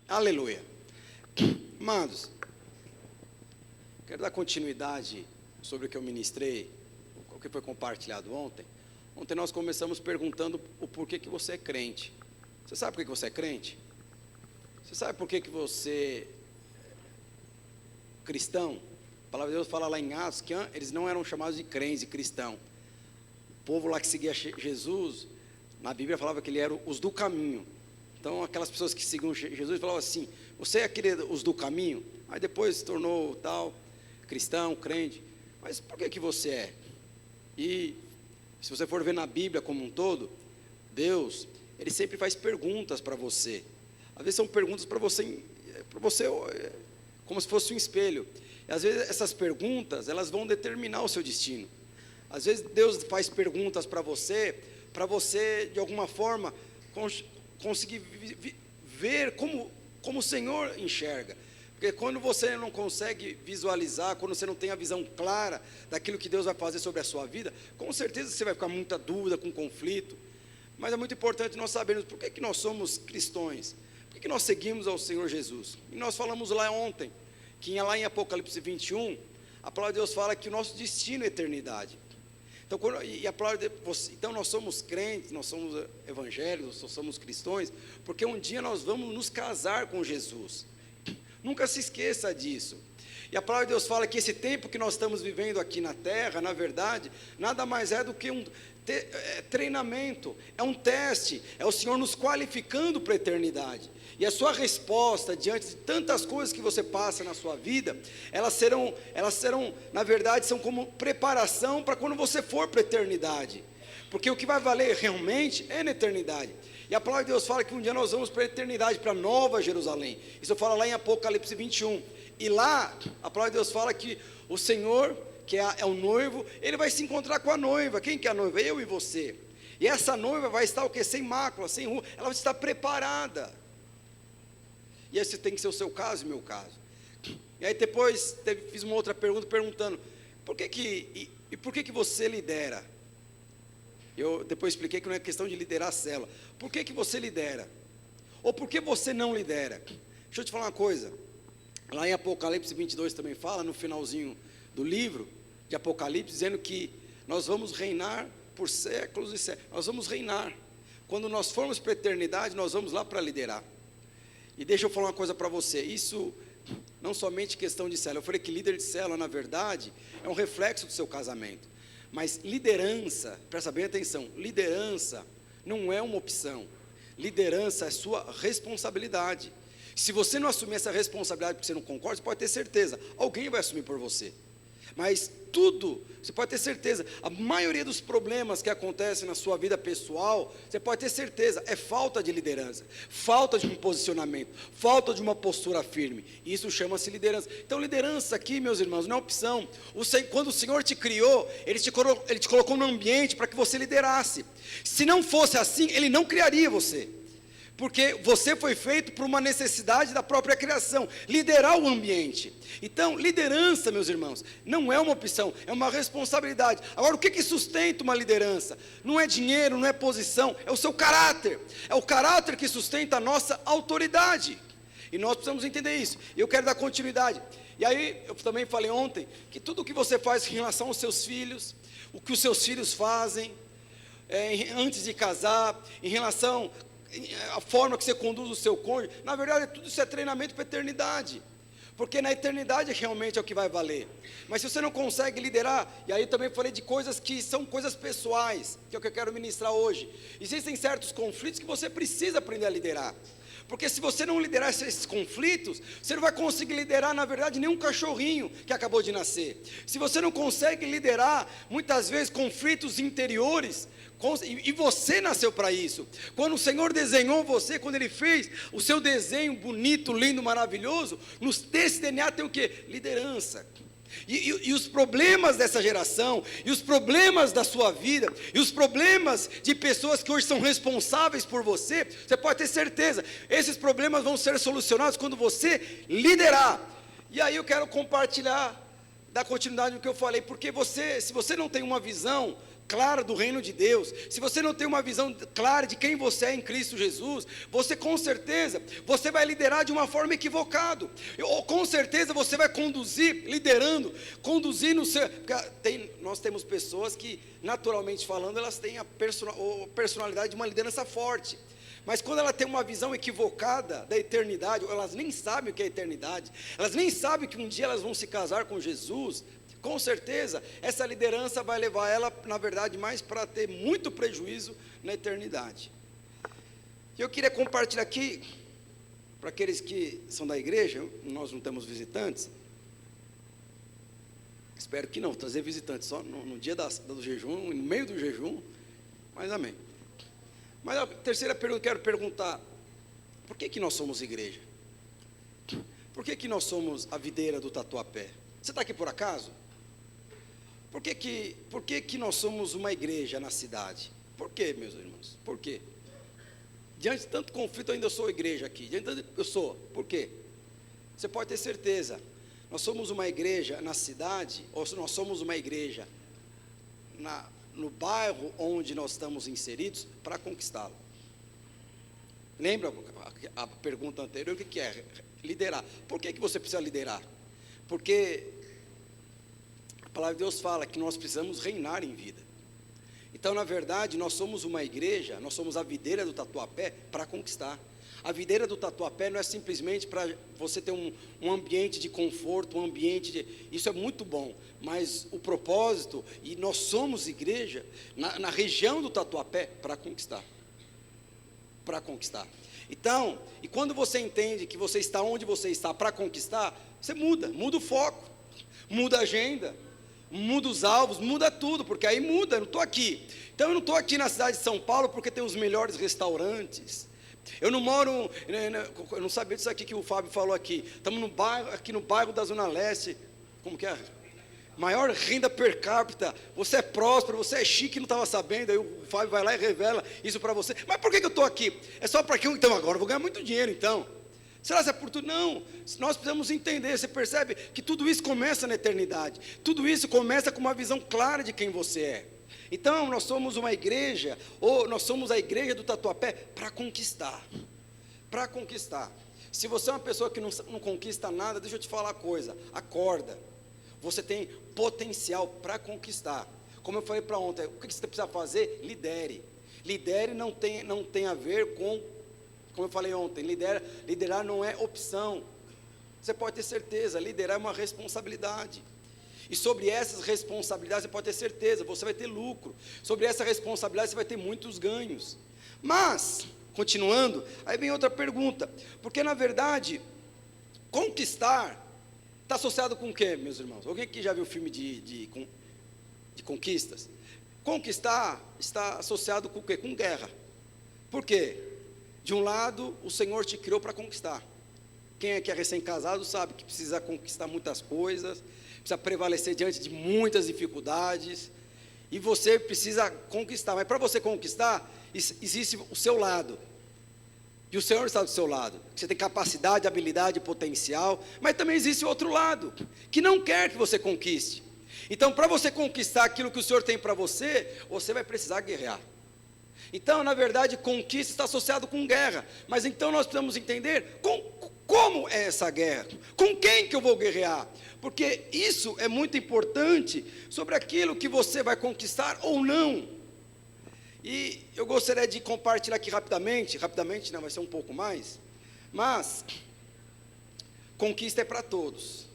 Aleluia. Amados, quero dar continuidade sobre o que eu ministrei, o que foi compartilhado ontem. Ontem nós começamos perguntando o porquê que você é crente. Você sabe por que você é crente? Você sabe por que você é cristão? A palavra de Deus fala lá em Atos que eles não eram chamados de crentes e cristão. O povo lá que seguia Jesus, na Bíblia falava que ele era os do caminho. Então aquelas pessoas que seguiam Jesus falavam assim: você é aquele os do caminho? Aí depois se tornou tal, cristão, crente. Mas por que você é? E se você for ver na Bíblia como um todo, Deus, Ele sempre faz perguntas para você. Às vezes são perguntas para você como se fosse um espelho. E às vezes essas perguntas, elas vão determinar o seu destino. Às vezes Deus faz perguntas para você de alguma forma conseguir ver como o Senhor enxerga. Porque quando você não consegue visualizar, quando você não tem a visão clara daquilo que Deus vai fazer sobre a sua vida, com certeza você vai ficar com muita dúvida, com conflito. Mas é muito importante nós sabermos por que nós somos cristãos, por que nós seguimos ao Senhor Jesus. E nós falamos lá ontem, que lá em Apocalipse 21, a palavra de Deus fala que o nosso destino é eternidade. Então, então nós somos crentes, nós somos evangélicos, nós somos cristãos, porque um dia nós vamos nos casar com Jesus. Nunca se esqueça disso. E a palavra de Deus fala que esse tempo que nós estamos vivendo aqui na terra, na verdade, nada mais é do que um treinamento, é um teste, é o Senhor nos qualificando para a eternidade. E a sua resposta diante de tantas coisas que você passa na sua vida, elas serão, na verdade, são como preparação para quando você for para a eternidade. Porque o que vai valer realmente é na eternidade. E a palavra de Deus fala que um dia nós vamos para a eternidade, para a Nova Jerusalém. Isso fala lá em Apocalipse 21. E lá, a palavra de Deus fala que o Senhor, que é o noivo, ele vai se encontrar com a noiva. Quem que é a noiva? Eu e você. E essa noiva vai estar o quê? Sem mácula, sem ruga. Ela vai estar preparada. E esse tem que ser o seu caso e o meu caso. E aí depois fiz uma outra pergunta perguntando: por que você lidera? Eu depois expliquei que não é questão de liderar a célula. Por que você lidera? Ou por que você não lidera? Deixa eu te falar uma coisa. Lá em Apocalipse 22 também fala, no finalzinho do livro de Apocalipse, dizendo que nós vamos reinar por séculos e séculos. Nós vamos reinar. Quando nós formos para a eternidade, nós vamos lá para liderar. E deixa eu falar uma coisa para você. Isso não somente questão de célula. Eu falei que líder de célula, na verdade, é um reflexo do seu casamento. Mas liderança, presta bem atenção, liderança não é uma opção. Liderança é sua responsabilidade. Se você não assumir essa responsabilidade porque você não concorda, você pode ter certeza, alguém vai assumir por você. Mas tudo, você pode ter certeza, a maioria dos problemas que acontecem na sua vida pessoal, você pode ter certeza, é falta de liderança, falta de um posicionamento, falta de uma postura firme. Isso chama-se liderança. Então liderança aqui, meus irmãos, não é opção. Quando o Senhor te criou, Ele te colocou no ambiente para que você liderasse. Se não fosse assim, Ele não criaria você. Porque você foi feito por uma necessidade da própria criação, liderar o ambiente. Então, liderança, meus irmãos, não é uma opção, é uma responsabilidade. Agora, o que sustenta uma liderança? Não é dinheiro, não é posição, é o seu caráter. É o caráter que sustenta a nossa autoridade. E nós precisamos entender isso. E eu quero dar continuidade. E aí, eu também falei ontem, que tudo o que você faz em relação aos seus filhos, o que os seus filhos fazem, antes de casar, em relação a forma que você conduz o seu cônjuge, na verdade tudo isso é treinamento para a eternidade, porque na eternidade realmente é o que vai valer. Mas se você não consegue liderar, e aí eu também falei de coisas que são coisas pessoais, que é o que eu quero ministrar hoje. Existem certos conflitos que você precisa aprender a liderar, porque se você não liderar esses conflitos, você não vai conseguir liderar, na verdade, nenhum cachorrinho que acabou de nascer. Se você não consegue liderar, muitas vezes, conflitos interiores, e você nasceu para isso. Quando o Senhor desenhou você, quando Ele fez o seu desenho bonito, lindo, maravilhoso, nesse DNA tem o quê? Liderança. E os problemas dessa geração, e os problemas da sua vida, e os problemas de pessoas que hoje são responsáveis por você, você pode ter certeza, esses problemas vão ser solucionados quando você liderar. E aí eu quero compartilhar, dar continuidade no que eu falei, porque se você não tem uma visão clara do reino de Deus, se você não tem uma visão clara de quem você é em Cristo Jesus, você com certeza, você vai liderar de uma forma equivocada, ou com certeza você vai conduzir, liderando, conduzindo o seu, nós temos pessoas que, naturalmente falando, elas têm a personalidade de uma liderança forte, mas quando ela tem uma visão equivocada da eternidade, ou elas nem sabem o que é eternidade, elas nem sabem que um dia elas vão se casar com Jesus, com certeza, essa liderança vai levar ela, na verdade, mais para ter muito prejuízo na eternidade. E eu queria compartilhar aqui, para aqueles que são da igreja, nós não temos visitantes, espero que não, trazer visitantes só no dia do jejum, no meio do jejum, mas amém. Mas a terceira pergunta que eu quero perguntar, por que nós somos igreja? Por que nós somos a videira do Tatuapé? Você está aqui por acaso? Por que nós somos uma igreja na cidade? Por quê, meus irmãos? Por quê? Diante de tanto conflito, eu ainda sou igreja aqui. Eu sou. Por quê? Você pode ter certeza. Nós somos uma igreja na cidade, ou nós somos uma igreja no bairro onde nós estamos inseridos para conquistá-lo. Lembra a pergunta anterior? O que é? Liderar. Por que você precisa liderar? Porque a palavra de Deus fala que nós precisamos reinar em vida. Então, na verdade, nós somos uma igreja, nós somos a videira do Tatuapé para conquistar. A videira do Tatuapé não é simplesmente para você ter um ambiente de conforto, isso é muito bom, mas o propósito, e nós somos igreja, na região do Tatuapé, para conquistar. Para conquistar. Então, e quando você entende que você está onde você está para conquistar, você muda o foco, muda a agenda, muda os alvos, muda tudo, porque aí muda, eu não estou aqui. Então eu não estou aqui na cidade de São Paulo porque tem os melhores restaurantes. Eu não moro, eu não sabia disso aqui que o Fábio falou aqui. Estamos aqui no bairro da Zona Leste, como que é? Maior renda per capita, você é próspero, você é chique, não estava sabendo, aí o Fábio vai lá e revela isso para você. Mas por que eu estou aqui? É só para que então agora eu vou ganhar muito dinheiro então. Será que é por tudo? Não, nós precisamos entender, você percebe que tudo isso começa na eternidade, tudo isso começa com uma visão clara de quem você é. Então nós somos uma igreja, ou nós somos a igreja do Tatuapé para conquistar, se você é uma pessoa que não conquista nada, deixa eu te falar uma coisa, acorda, você tem potencial para conquistar, como eu falei para ontem, o que você precisa fazer? Lidere não tem a ver com, como eu falei ontem, liderar não é opção, você pode ter certeza, liderar é uma responsabilidade, e sobre essas responsabilidades você pode ter certeza, você vai ter lucro, sobre essa responsabilidade você vai ter muitos ganhos, mas, continuando, aí vem outra pergunta, porque na verdade, conquistar, está associado com o quê, meus irmãos? Alguém que já viu filme de conquistas? Conquistar está associado com o quê? Com guerra, por quê? De um lado, o Senhor te criou para conquistar. Quem é que é recém-casado sabe que precisa conquistar muitas coisas, precisa prevalecer diante de muitas dificuldades, e você precisa conquistar, mas para você conquistar, existe o seu lado, e o Senhor está do seu lado, você tem capacidade, habilidade, potencial, mas também existe o outro lado, que não quer que você conquiste. Então, para você conquistar aquilo que o Senhor tem para você vai precisar guerrear. Então, na verdade, conquista está associado com guerra, mas então nós precisamos entender como é essa guerra, com quem que eu vou guerrear, porque isso é muito importante sobre aquilo que você vai conquistar ou não. E eu gostaria de compartilhar aqui rapidamente não, vai ser um pouco mais, mas conquista é para todos,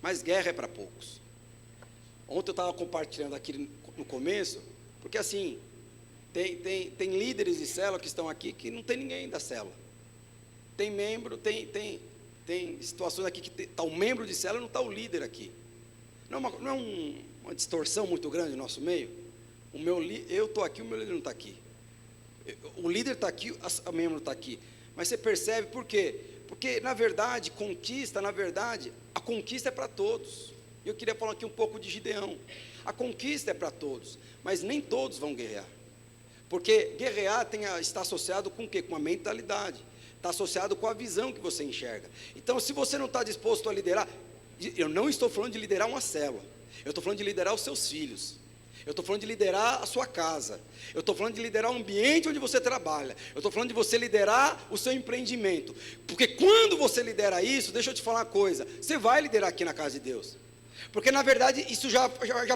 mas guerra é para poucos. Ontem eu estava compartilhando aqui no começo, porque assim, tem líderes de célula que estão aqui que não tem ninguém da célula. Tem membro, tem situações aqui que está o membro de célula e não está o líder aqui. Não é uma distorção muito grande no nosso meio? Eu estou aqui, o meu líder não está aqui. O líder está aqui, o membro está aqui. Mas você percebe por quê? Porque, na verdade, a conquista é para todos. Eu queria falar aqui um pouco de Gideão. A conquista é para todos, mas nem todos vão guerrear. Porque guerrear está associado com o quê? Com a mentalidade. Está associado com a visão que você enxerga. Então, se você não está disposto a liderar, eu não estou falando de liderar uma célula. Eu estou falando de liderar os seus filhos. Eu estou falando de liderar a sua casa. Eu estou falando de liderar o ambiente onde você trabalha. Eu estou falando de você liderar o seu empreendimento. Porque quando você lidera isso, deixa eu te falar uma coisa, você vai liderar aqui na casa de Deus. Porque na verdade isso já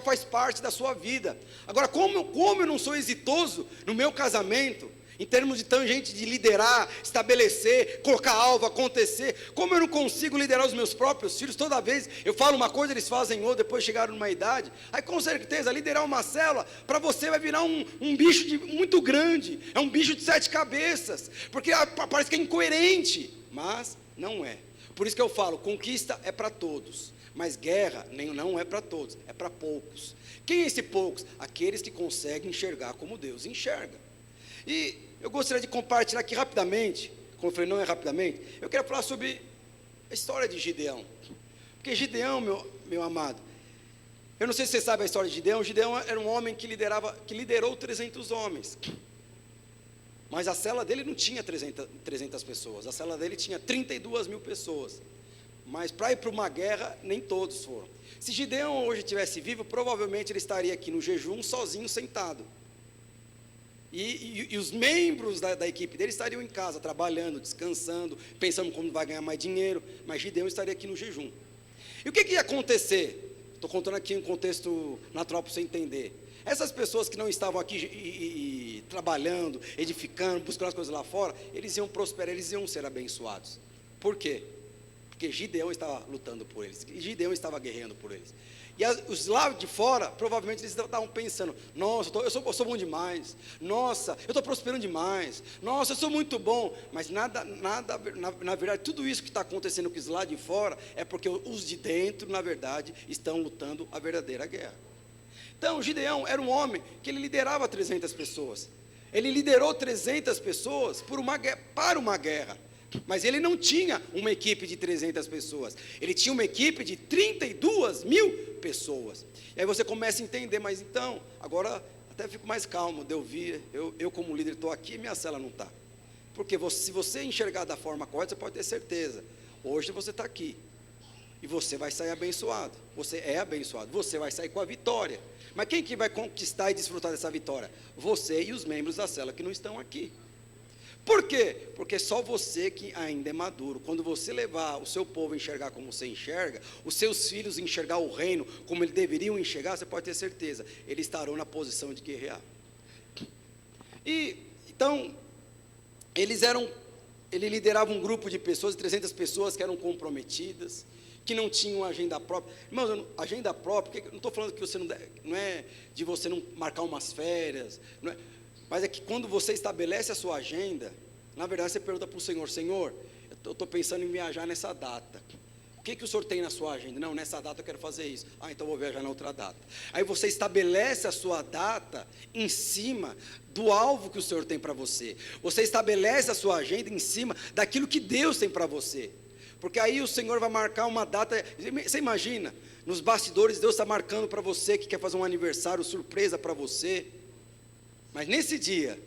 faz parte da sua vida. Agora, como eu não sou exitoso no meu casamento, em termos de tangente de liderar, estabelecer, colocar alvo, acontecer, como eu não consigo liderar os meus próprios filhos, toda vez eu falo uma coisa, eles fazem outra, depois chegaram numa idade, aí com certeza, liderar uma célula, para você vai virar um bicho muito grande, é um bicho de 7 cabeças, porque parece que é incoerente, mas não é. Por isso que eu falo, conquista é para todos, mas guerra não é para todos, é para poucos. Quem é esse poucos? Aqueles que conseguem enxergar como Deus enxerga. E eu gostaria de compartilhar aqui rapidamente, como eu falei, não é rapidamente, eu quero falar sobre a história de Gideão. Porque Gideão, meu amado, eu não sei se você sabe a história de Gideão. Gideão era um homem que liderou 300 homens. Mas a célula dele não tinha 300 pessoas, a célula dele tinha 32 mil pessoas. Mas para ir para uma guerra, nem todos foram. Se Gideão hoje estivesse vivo, provavelmente ele estaria aqui no jejum, sozinho, sentado. E os membros da equipe dele estariam em casa, trabalhando, descansando, pensando como vai ganhar mais dinheiro, mas Gideão estaria aqui no jejum. E o que ia acontecer? Estou contando aqui um contexto natural para você entender. Essas pessoas que não estavam aqui trabalhando, edificando, buscando as coisas lá fora, eles iam prosperar, eles iam ser abençoados. Por quê? Porque Gideão estava lutando por eles, Gideão estava guerreando por eles. E os lá de fora, provavelmente eles estavam pensando, nossa, eu sou bom demais, nossa, eu estou prosperando demais, nossa, eu sou muito bom, mas nada, na verdade, tudo isso que está acontecendo com os lá de fora, é porque os de dentro, na verdade, estão lutando a verdadeira guerra. Então, Gideão era um homem que ele liderava 300 pessoas, ele liderou 300 pessoas para uma guerra. Mas ele não tinha uma equipe de 300 pessoas, ele tinha uma equipe de 32 mil pessoas. E aí você começa a entender, mas então, agora até fico mais calmo de ouvir, eu como líder estou aqui e minha cela não está. Porque se você enxergar da forma correta, você pode ter certeza, hoje você está aqui, e você vai sair abençoado, você é abençoado, você vai sair com a vitória. Mas quem que vai conquistar e desfrutar dessa vitória? Você e os membros da cela que não estão aqui. Por quê? Porque só você que ainda é maduro, quando você levar o seu povo a enxergar como você enxerga, os seus filhos enxergar o reino como eles deveriam enxergar, você pode ter certeza, eles estarão na posição de guerrear. E, então, ele liderava um grupo de pessoas, 300 pessoas que eram comprometidas, que não tinham agenda própria. Irmãos, agenda própria, não estou falando que você não é de você não marcar umas férias, não é. Mas é que quando você estabelece a sua agenda, na verdade você pergunta para o Senhor, Senhor, eu estou pensando em viajar nessa data. O que o Senhor tem na sua agenda? Não, nessa data eu quero fazer isso. Ah, então eu vou viajar na outra data. Aí você estabelece a sua data em cima do alvo que o Senhor tem para você. Você estabelece a sua agenda em cima daquilo que Deus tem para você. Porque aí o Senhor vai marcar uma data. Você imagina, nos bastidores Deus está marcando para você que quer fazer um aniversário surpresa para você. Mas nesse dia,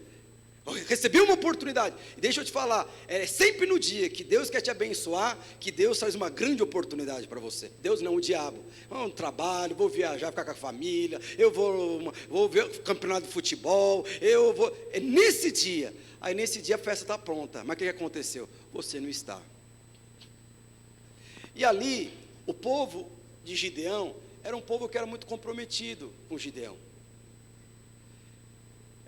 eu recebi uma oportunidade, e deixa eu te falar, é sempre no dia que Deus quer te abençoar, que Deus traz uma grande oportunidade para você. Deus não, o diabo. Vou trabalho, vou viajar, ficar com a família, eu vou ver o campeonato de futebol, é nesse dia, aí nesse dia a festa está pronta, mas o que aconteceu? Você não está. E ali, o povo de Gideão, era um povo que era muito comprometido com Gideão.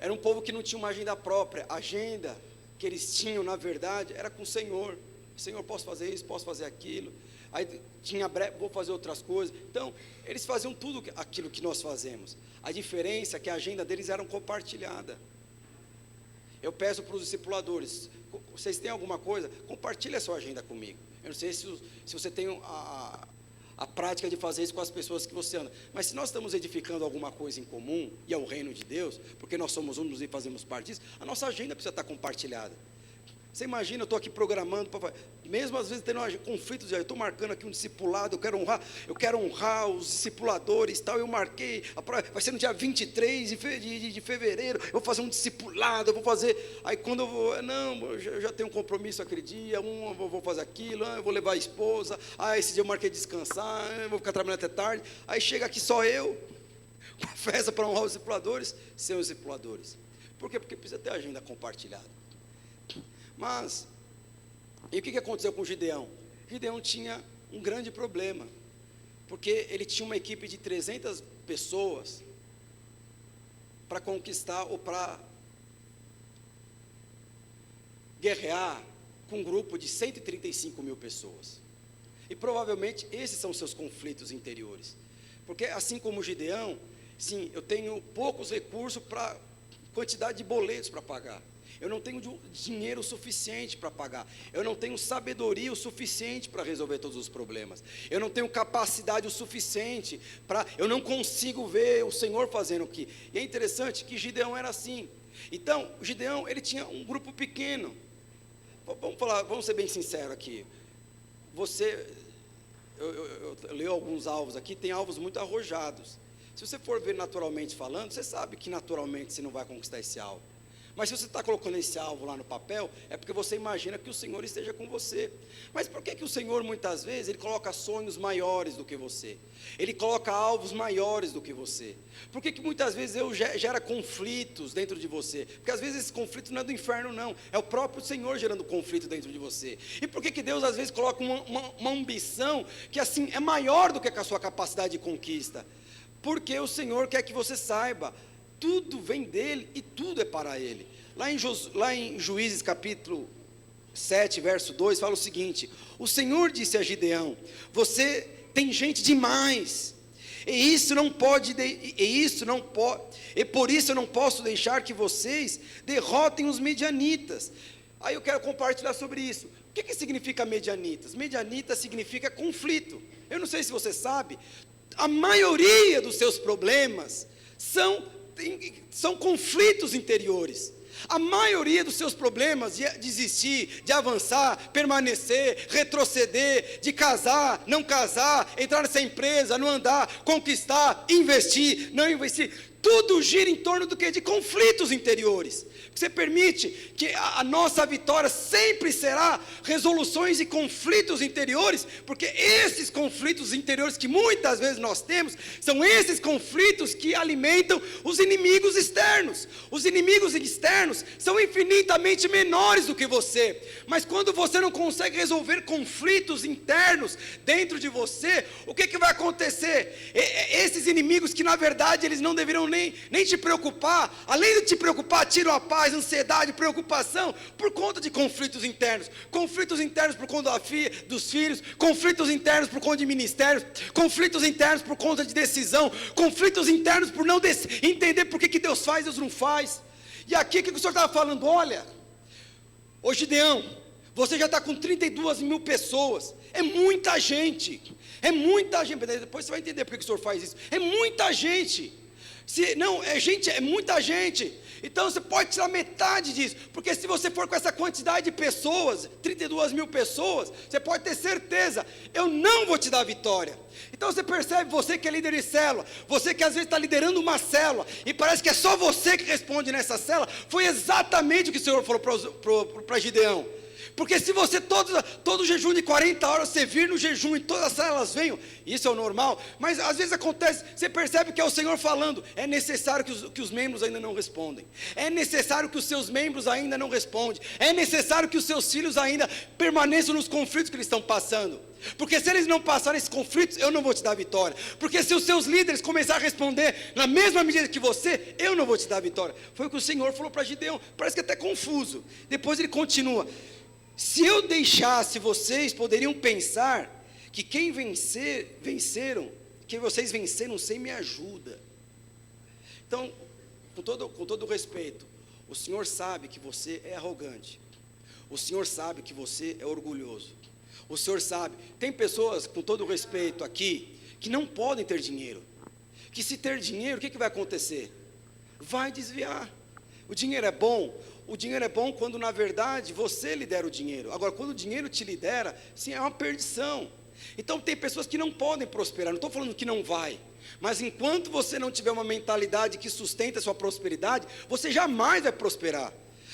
Era um povo que não tinha uma agenda própria. A agenda que eles tinham, na verdade, era com o Senhor. Senhor, posso fazer isso, posso fazer aquilo. Aí tinha breve, vou fazer outras coisas. Então, eles faziam tudo aquilo que nós fazemos. A diferença é que a agenda deles era compartilhada. Eu peço para os discipuladores, vocês têm alguma coisa? Compartilhe a sua agenda comigo. Eu não sei se você tem a prática de fazer isso com as pessoas que você anda, mas se nós estamos edificando alguma coisa em comum, e é o reino de Deus, porque nós somos uns e fazemos parte disso, a nossa agenda precisa estar compartilhada. Você imagina, eu estou aqui programando, mesmo às vezes tendo conflitos, eu estou marcando aqui um discipulado, eu quero honrar os discipuladores, tal, eu marquei, vai ser no dia 23 de fevereiro, eu vou fazer um discipulado, eu vou fazer, aí quando eu vou, eu já tenho um compromisso aquele dia, eu vou fazer aquilo, eu vou levar a esposa, esse dia eu marquei descansar, eu vou ficar trabalhando até tarde, aí chega aqui só eu, uma festa para honrar os discipuladores, sem os discipuladores. Por quê? Porque precisa ter agenda compartilhada. Mas, e o que aconteceu com Gideão? Gideão tinha um grande problema, porque ele tinha uma equipe de 300 pessoas para conquistar ou para guerrear com um grupo de 135 mil pessoas. E provavelmente esses são seus conflitos interiores. Porque assim como Gideão, sim, eu tenho poucos recursos para quantidade de boletos para pagar. Eu não tenho dinheiro suficiente para pagar. Eu não tenho sabedoria o suficiente para resolver todos os problemas. Eu não tenho capacidade o suficiente para... Eu não consigo ver o Senhor fazendo o que... E é interessante que Gideão era assim. Então, Gideão, ele tinha um grupo pequeno. Vamos ser bem sinceros aqui. Eu leio alguns alvos aqui, tem alvos muito arrojados. Se você for ver naturalmente falando, você sabe que naturalmente você não vai conquistar esse alvo. Mas se você está colocando esse alvo lá no papel, é porque você imagina que o Senhor esteja com você. Mas por que o Senhor, muitas vezes, Ele coloca sonhos maiores do que você? Ele coloca alvos maiores do que você? Por que muitas vezes Deus gera conflitos dentro de você? Porque às vezes esse conflito não é do inferno, não. É o próprio Senhor gerando conflito dentro de você. E por que Deus, às vezes, coloca uma ambição que, assim, é maior do que a sua capacidade de conquista? Porque o Senhor quer que você saiba, tudo vem dEle e tudo é para Ele. Lá em Juízes capítulo 7, verso 2, fala o seguinte: o Senhor disse a Gideão: você tem gente demais, e por isso eu não posso deixar que vocês derrotem os medianitas. Aí eu quero compartilhar sobre isso. O que significa medianitas? Medianitas significa conflito. Eu não sei se você sabe, a maioria dos seus problemas são conflitos interiores. A maioria dos seus problemas de desistir, de avançar, permanecer, retroceder, de casar, não casar, entrar nessa empresa, não andar, conquistar, investir, não investir, tudo gira em torno do quê? De conflitos interiores. Você permite que a nossa vitória sempre será resoluções de conflitos interiores, porque esses conflitos interiores que muitas vezes nós temos, são esses conflitos que alimentam os inimigos externos. Os inimigos externos são infinitamente menores do que você, mas quando você não consegue resolver conflitos internos dentro de você, o que vai acontecer? Esses inimigos que na verdade eles não deveriam nem te preocupar, além de te preocupar, tiram a paz, ansiedade, preocupação, por conta de conflitos internos por conta dos filhos, conflitos internos por conta de ministérios, conflitos internos por conta de decisão, conflitos internos por não entender por que Deus faz, Deus não faz. E aqui o que o senhor estava falando? Olha, ô Gideão, você já está com 32 mil pessoas, é muita gente, depois você vai entender por que o senhor faz isso, é muita gente. É muita gente. Então você pode tirar metade disso, porque se você for com essa quantidade de pessoas, 32 mil pessoas, você pode ter certeza, eu não vou te dar vitória. Então você percebe, você que é líder de célula, você que às vezes está liderando uma célula, e parece que é só você que responde nessa célula, foi exatamente o que o Senhor falou para Gideão. Porque se você todo jejum de 40 horas, você vir no jejum e todas as células venham, isso é o normal, mas às vezes acontece, você percebe que é o Senhor falando, é necessário que os membros ainda não respondem, é necessário que os seus membros ainda não respondem, é necessário que os seus filhos ainda permaneçam nos conflitos que eles estão passando, porque se eles não passarem esses conflitos, eu não vou te dar vitória, porque se os seus líderes começarem a responder na mesma medida que você, eu não vou te dar vitória. Foi o que o Senhor falou para Gideão, parece que até confuso, depois ele continua: se eu deixasse, vocês poderiam pensar que que vocês venceram sem minha ajuda. Então, com todo respeito, o Senhor sabe que você é arrogante, o Senhor sabe que você é orgulhoso, o Senhor sabe, tem pessoas, com todo respeito aqui, que não podem ter dinheiro, que se ter dinheiro, o que vai acontecer? Vai desviar. O dinheiro é bom quando na verdade você lidera o dinheiro. Agora, quando o dinheiro te lidera, sim, é uma perdição. Então tem pessoas que não podem prosperar, não estou falando que não vai, mas enquanto você não tiver uma mentalidade que sustenta a sua prosperidade, você jamais vai prosperar.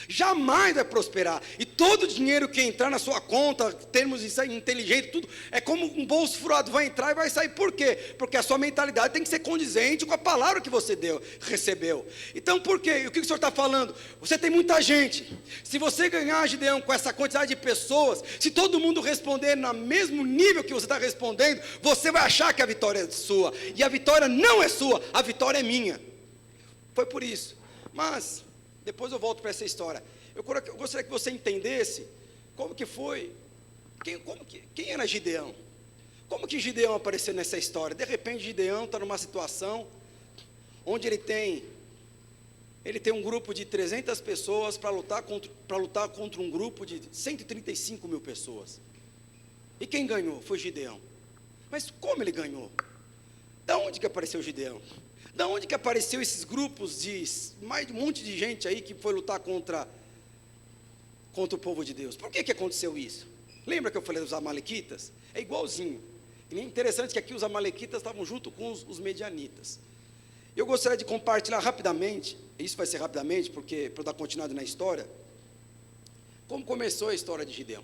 Jamais vai prosperar. E todo o dinheiro que entrar na sua conta, termos inteligentes, tudo, é como um bolso furado, vai entrar e vai sair. Por quê? Porque a sua mentalidade tem que ser condizente com a palavra que você recebeu. Então por quê? E o que o Senhor está falando? Você tem muita gente. Se você ganhar, Gideão, com essa quantidade de pessoas, se todo mundo responder no mesmo nível que você está respondendo, você vai achar que a vitória é sua. E a vitória não é sua, a vitória é minha. Foi por isso. Mas depois eu volto para essa história. Eu gostaria que você entendesse como que foi, quem era Gideão? Como que Gideão apareceu nessa história? De repente Gideão está numa situação onde ele tem um grupo de 300 pessoas para lutar contra um grupo de 135 mil pessoas. E quem ganhou? Foi Gideão. Mas como ele ganhou? Da onde que apareceu Gideão? Da onde que apareceu esses grupos de mais de um monte de gente aí que foi lutar contra o povo de Deus? Por que aconteceu isso? Lembra que eu falei dos amalequitas? É igualzinho. E é interessante que aqui os amalequitas estavam junto com os medianitas. Eu gostaria de compartilhar rapidamente, isso vai ser rapidamente, porque para eu dar continuidade na história, como começou a história de Gideão.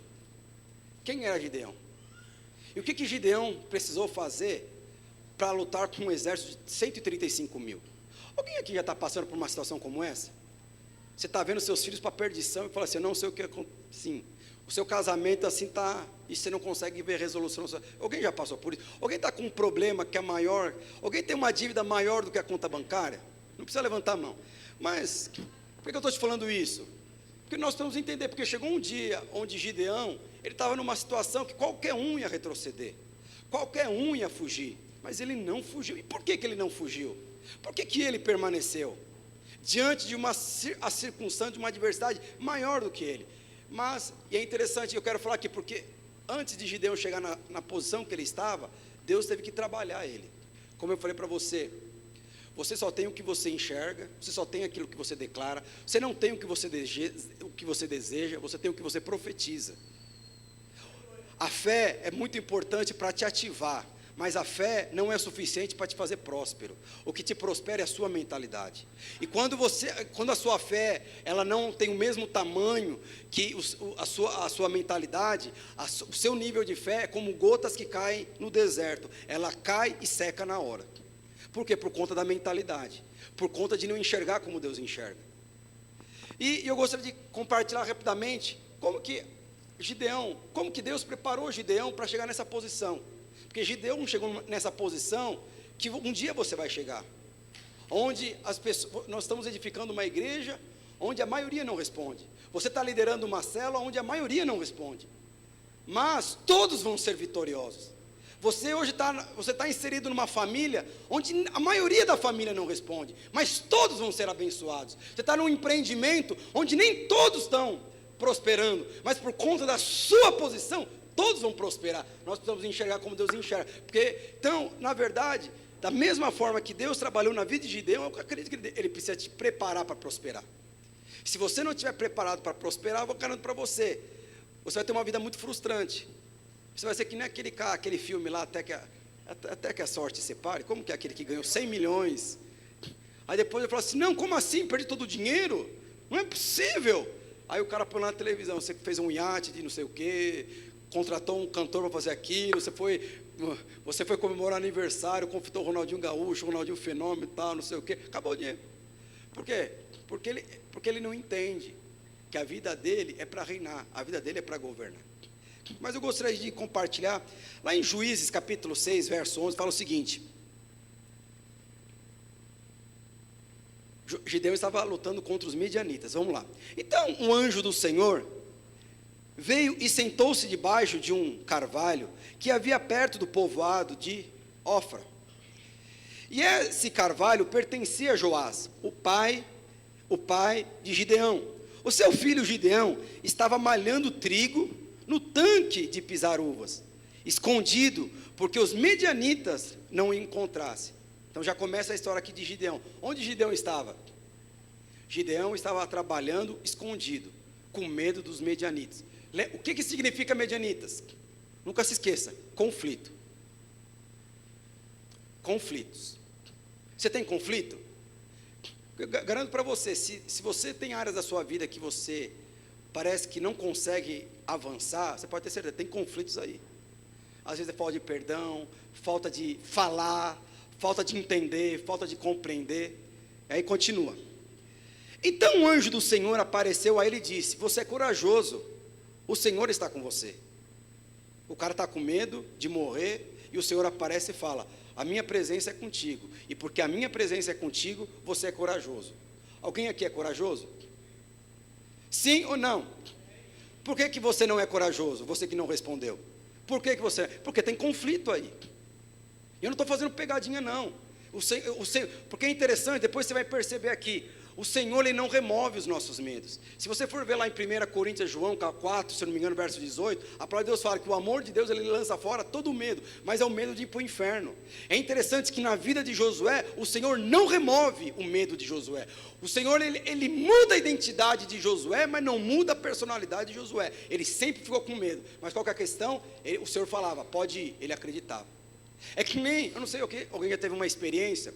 Quem era Gideão? E o que Gideão precisou fazer para lutar com um exército de 135 mil. Alguém aqui já está passando por uma situação como essa? Você está vendo seus filhos para perdição e fala assim, não sei o que aconteceu. Sim, o seu casamento assim está, e você não consegue ver resolução. Alguém já passou por isso? Alguém está com um problema que é maior? Alguém tem uma dívida maior do que a conta bancária? Não precisa levantar a mão. Mas, por que eu estou te falando isso? Porque nós temos que entender, porque chegou um dia onde Gideão, ele estava numa situação que qualquer um ia retroceder, qualquer um ia fugir. Mas ele não fugiu. E por que ele não fugiu? Por que ele permaneceu? Diante de a circunstância, de uma adversidade maior do que ele. Mas, e é interessante, eu quero falar aqui, porque antes de Gideão chegar na posição que ele estava, Deus teve que trabalhar ele. Como eu falei para você, você só tem o que você enxerga, você só tem aquilo que você declara, você não tem o que você deseja, você tem o que você profetiza. A fé é muito importante para te ativar. Mas a fé não é suficiente para te fazer próspero. O que te prospera é a sua mentalidade. E quando a sua fé, ela não tem o mesmo tamanho que a sua mentalidade, o seu nível de fé é como gotas que caem no deserto. Ela cai e seca na hora. Por quê? Por conta da mentalidade. Por conta de não enxergar como Deus enxerga. E eu gostaria de compartilhar rapidamente como que Deus preparou Gideão para chegar nessa posição. Porque Gideão chegou nessa posição que um dia você vai chegar, onde nós estamos edificando uma igreja onde a maioria não responde. Você está liderando uma célula onde a maioria não responde, mas todos vão ser vitoriosos. Você hoje está inserido numa família onde a maioria da família não responde, mas todos vão ser abençoados. Você está num empreendimento onde nem todos estão prosperando, mas por conta da sua posição, todos vão prosperar. Nós precisamos enxergar como Deus enxerga. Então, na verdade, da mesma forma que Deus trabalhou na vida de Gideão, eu acredito que Ele precisa te preparar para prosperar. Se você não estiver preparado para prosperar, eu vou garantir para você, você vai ter uma vida muito frustrante. Você vai ser que nem aquele filme lá, até que a sorte separe. Como que é aquele que ganhou 100 milhões? Aí depois eu falo assim, não, como assim? Perdi todo o dinheiro? Não é possível. Aí o cara põe lá na televisão, você fez um iate de não sei o quê, contratou um cantor para fazer aquilo, você foi comemorar aniversário, convidou o Ronaldinho Gaúcho, o Ronaldinho Fenômeno e tal, não sei o quê, acabou o dinheiro. Por quê? Porque ele não entende que a vida dele é para reinar, a vida dele é para governar. Mas eu gostaria de compartilhar, lá em Juízes capítulo 6, verso 11, fala o seguinte: Gideão estava lutando contra os midianitas, vamos lá. Então um anjo do Senhor veio e sentou-se debaixo de um carvalho que havia perto do povoado de Ofra. E esse carvalho pertencia a Joás, o pai de Gideão. O seu filho Gideão estava malhando trigo no tanque de pisar uvas, escondido, porque os medianitas não o encontrassem. Então já começa a história aqui de Gideão. Onde Gideão estava? Gideão estava trabalhando escondido, com medo dos medianitas. O que significa medianitas? Nunca se esqueça, conflito. Conflitos. Você tem conflito? Eu garanto para você, se você tem áreas da sua vida que você parece que não consegue avançar, você pode ter certeza, tem conflitos aí. Às vezes é falta de perdão, falta de falar, falta de entender, falta de compreender. Aí continua. Então o anjo do Senhor apareceu a ele e disse: você é corajoso, o Senhor está com você. O cara está com medo de morrer, e o Senhor aparece e fala: a minha presença é contigo, e porque a minha presença é contigo, você é corajoso. Alguém aqui é corajoso? Sim ou não? Por que você não é corajoso? Você que não respondeu. Por que você? Porque tem conflito aí. Eu não estou fazendo pegadinha não. Porque é interessante, depois você vai perceber aqui, o Senhor, Ele não remove os nossos medos. Se você for ver lá em 1 Coríntios, João 4, se eu não me engano, verso 18, a palavra de Deus fala que o amor de Deus, Ele lança fora todo o medo, mas é o medo de ir para o inferno. É interessante que na vida de Josué, o Senhor não remove o medo de Josué. O Senhor, ele muda a identidade de Josué, mas não muda a personalidade de Josué. Ele sempre ficou com medo, mas qual que é a questão? O Senhor falava, pode ir, ele acreditava. É que nem, eu não sei o que, alguém já teve uma experiência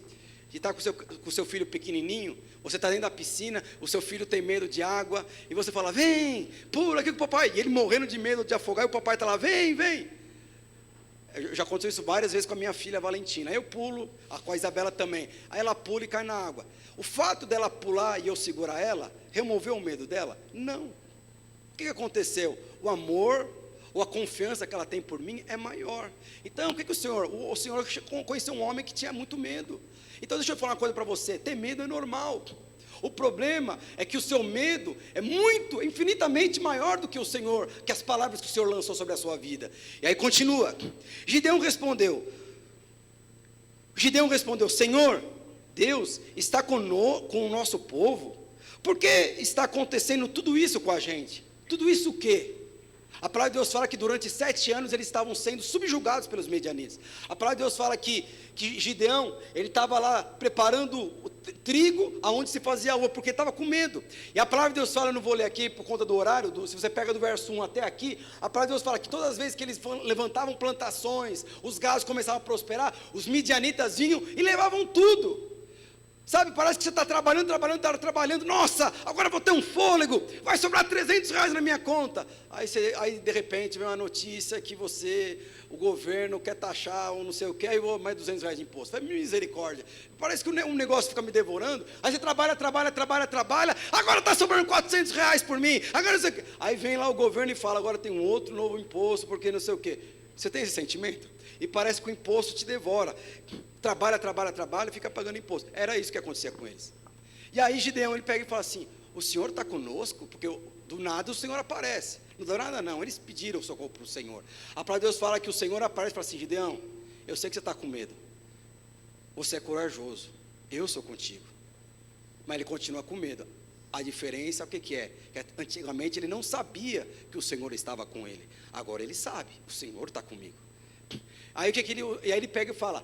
de estar com o seu filho pequenininho, você está dentro da piscina, o seu filho tem medo de água, e você fala, vem, pula aqui com o papai, e ele morrendo de medo de afogar, e o papai está lá, vem, vem. Já aconteceu isso várias vezes com a minha filha Valentina, aí eu pulo, com a Isabela também, aí ela pula e cai na água. O fato dela pular e eu segurar ela, removeu o medo dela? Não. O que aconteceu? O amor, ou a confiança que ela tem por mim é maior. Então, o Senhor conheceu um homem que tinha muito medo. Então deixa eu falar uma coisa para você, ter medo é normal. O problema é que o seu medo é infinitamente maior do que o Senhor, que as palavras que o Senhor lançou sobre a sua vida. E aí continua, Gideão respondeu, Senhor, Deus está com o nosso povo, por que está acontecendo tudo isso com a gente? Tudo isso o quê? A palavra de Deus fala que durante 7 anos eles estavam sendo subjugados pelos medianitas. A palavra de Deus fala que Gideão, ele estava lá preparando o trigo aonde se fazia a uva, porque estava com medo. E a palavra de Deus fala, eu não vou ler aqui por conta do horário, se você pega do verso 1 até aqui, a palavra de Deus fala que todas as vezes que eles levantavam plantações, os gados começavam a prosperar, os midianitas vinham e levavam tudo. Sabe, parece que você está trabalhando, nossa, agora vou ter um fôlego, vai sobrar R$300 na minha conta. Aí de repente vem uma notícia que o governo quer taxar ou não sei o que, aí vou mais R$200 de imposto. Vai, misericórdia. Parece que um negócio fica me devorando, aí você trabalha, agora está sobrando R$400 por mim, agora você... Aí vem lá o governo e fala, agora tem um outro novo imposto, porque não sei o que. Você tem esse sentimento? E parece que o imposto te devora. Trabalha, fica pagando imposto. Era isso que acontecia com eles. E aí Gideão, ele pega e fala assim, o Senhor está conosco? Porque do nada o Senhor aparece. Não deu nada não, eles pediram socorro para o Senhor. A palavra de Deus fala que o Senhor aparece e fala assim, Gideão, eu sei que você está com medo. Você é corajoso, eu sou contigo. Mas ele continua com medo. A diferença, o que é? Que antigamente ele não sabia que o Senhor estava com ele. Agora ele sabe, o Senhor está comigo. Aí ele pega e fala,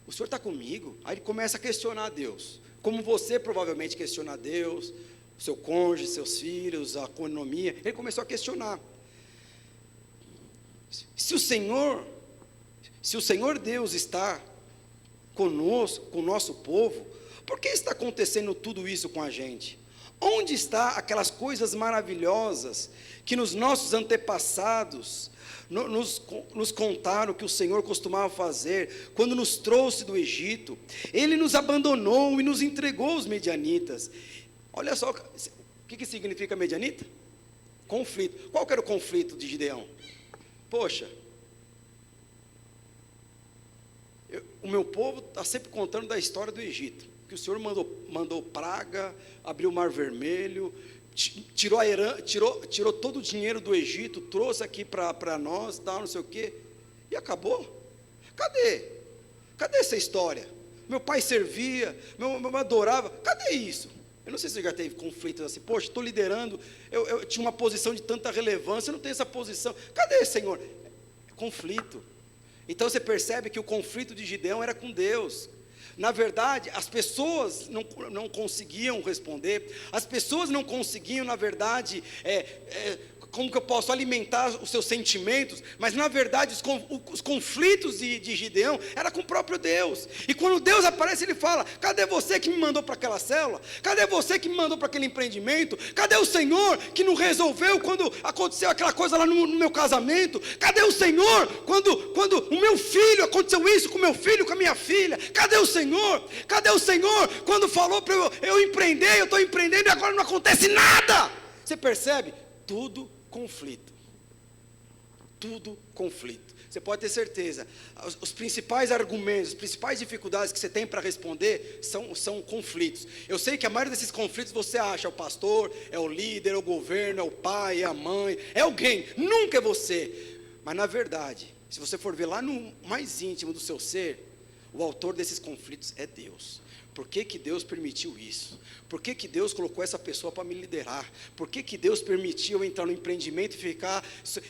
o Senhor está comigo? Aí ele começa a questionar a Deus, como você provavelmente questiona a Deus, o seu cônjuge, seus filhos, a economia. Ele começou a questionar. Se o Senhor Deus está conosco, com o nosso povo, por que está acontecendo tudo isso com a gente? Onde está aquelas coisas maravilhosas que nos nossos antepassados nos contaram que o Senhor costumava fazer quando nos trouxe do Egito? Ele nos abandonou e nos entregou aos medianitas. Olha só, o que significa medianita? Conflito. Qual que era o conflito de Gideão? Poxa, o meu povo está sempre contando da história do Egito, que o Senhor mandou praga, abriu o Mar Vermelho, tirou todo o dinheiro do Egito, trouxe aqui para nós, tal, não sei o quê, e acabou. Cadê essa história? Meu pai servia, meu adorava, cadê isso? Eu não sei se você já teve conflitos assim, poxa, estou liderando, eu tinha uma posição de tanta relevância, eu não tenho essa posição, cadê, Senhor? Conflito. Então você percebe que o conflito de Gideão era com Deus. Na verdade, as pessoas não conseguiam responder, as pessoas não conseguiam, na verdade, como que eu posso alimentar os seus sentimentos, mas na verdade os conflitos de Gideão era com o próprio Deus. E quando Deus aparece, ele fala: cadê você que me mandou para aquela célula? Cadê você que me mandou para aquele empreendimento? Cadê o Senhor que não resolveu quando aconteceu aquela coisa lá no meu casamento? Cadê o Senhor quando o meu filho, aconteceu isso com o meu filho, com a minha filha? Cadê o Senhor? Cadê o Senhor quando falou para eu empreender, eu estou empreendendo e agora não acontece nada? Você percebe? Tudo conflito. Tudo conflito. Você pode ter certeza, os principais argumentos, as principais dificuldades que você tem para responder são conflitos. Eu sei que a maioria desses conflitos você acha: é o pastor, é o líder, é o governo, é o pai, é a mãe, é alguém, nunca é você. Mas na verdade, se você for ver lá no mais íntimo do seu ser, o autor desses conflitos é Deus. Por que Deus permitiu isso? Por que Deus colocou essa pessoa para me liderar? Por que Deus permitiu eu entrar no empreendimento e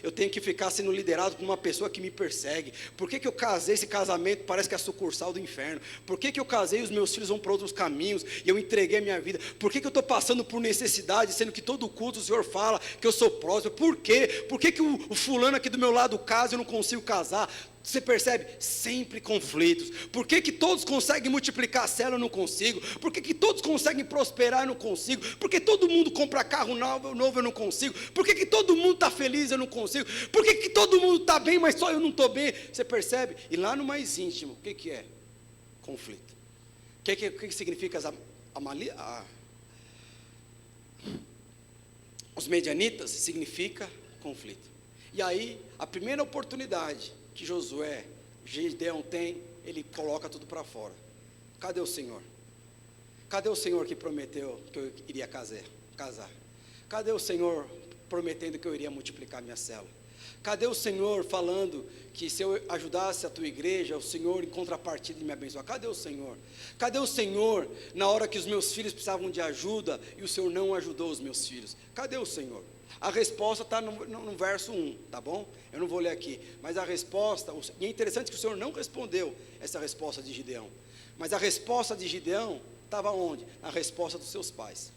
eu tenho que ficar sendo liderado por uma pessoa que me persegue? Por que eu casei esse casamento, parece que é a sucursal do inferno? Por que eu casei e os meus filhos vão para outros caminhos e eu entreguei a minha vida? Por que eu estou passando por necessidade, sendo que todo culto o Senhor fala que eu sou próspero? Por quê? Por que o fulano aqui do meu lado casa e eu não consigo casar? Você percebe? Sempre conflitos. Por que todos conseguem multiplicar a célula e eu não consigo? Por que todos conseguem prosperar e eu não consigo? Por que todo mundo compra carro novo eu não consigo? Por que todo mundo está feliz e eu não consigo? Por que todo mundo está bem, mas só eu não estou bem? Você percebe? E lá no mais íntimo, o que é? Conflito. O que significa os medianitas? Significa conflito. E aí, a primeira oportunidade que Gideão tem, ele coloca tudo para fora. Cadê o Senhor? Cadê o Senhor que prometeu que eu iria casar? Cadê o Senhor prometendo que eu iria multiplicar minha célula? Cadê o Senhor falando que se eu ajudasse a tua igreja, o Senhor em contrapartida me abençoar? Cadê o Senhor? Cadê o Senhor na hora que os meus filhos precisavam de ajuda e o Senhor não ajudou os meus filhos? Cadê o Senhor? A resposta está no verso 1, tá bom? Eu não vou ler aqui, mas a resposta, e é interessante que o Senhor não respondeu essa resposta de Gideão, mas a resposta de Gideão estava onde? Na resposta dos seus pais,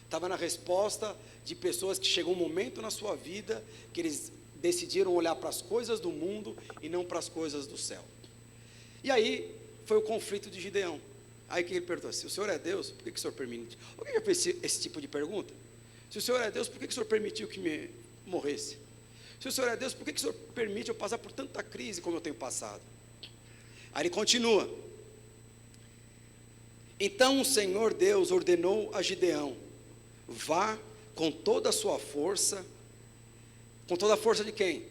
estava na resposta de pessoas que chegou um momento na sua vida, que eles decidiram olhar para as coisas do mundo e não para as coisas do céu. E aí, foi o conflito de Gideão. Aí que ele perguntou: se o Senhor é Deus, por que o Senhor permite? Alguém já fez esse tipo de pergunta? Se o Senhor é Deus, por que o Senhor permitiu que me morresse? Se o Senhor é Deus, por que o Senhor permite eu passar por tanta crise como eu tenho passado? Aí ele continua: então o Senhor Deus ordenou a Gideão: vá com toda a sua força. Com toda a força de quem?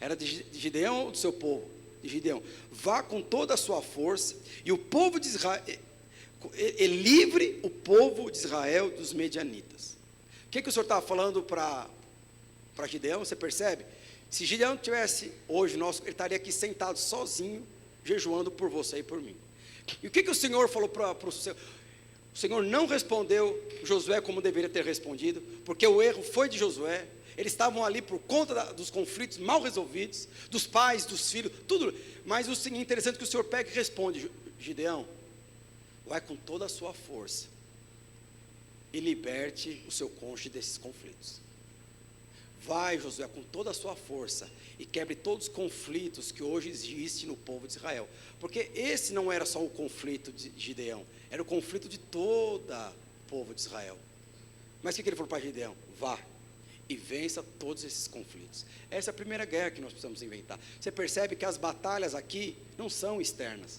Era de Gideão ou do seu povo? De Gideão. Vá com toda a sua força, e o povo de Israel, livre o povo de Israel dos medianitas. O que o Senhor estava falando para Gideão? Você percebe? Se Gideão tivesse hoje, ele estaria aqui sentado sozinho, jejuando por você e por mim. E o que o Senhor falou para o seu? O Senhor não respondeu Josué como deveria ter respondido, porque o erro foi de Josué. Eles estavam ali por conta dos conflitos mal resolvidos, dos pais, dos filhos, tudo. Mas o interessante é que o Senhor pega e responde: Gideão, vai com toda a sua força e liberte o seu cônjuge desses conflitos. Vai, Josué, com toda a sua força e quebre todos os conflitos que hoje existem no povo de Israel. Porque esse não era só o conflito de Gideão, era o conflito de todo o povo de Israel. Mas o que ele falou para Gideão? Vá e vença todos esses conflitos. Essa é a primeira guerra que nós precisamos inventar. Você percebe que as batalhas aqui não são externas.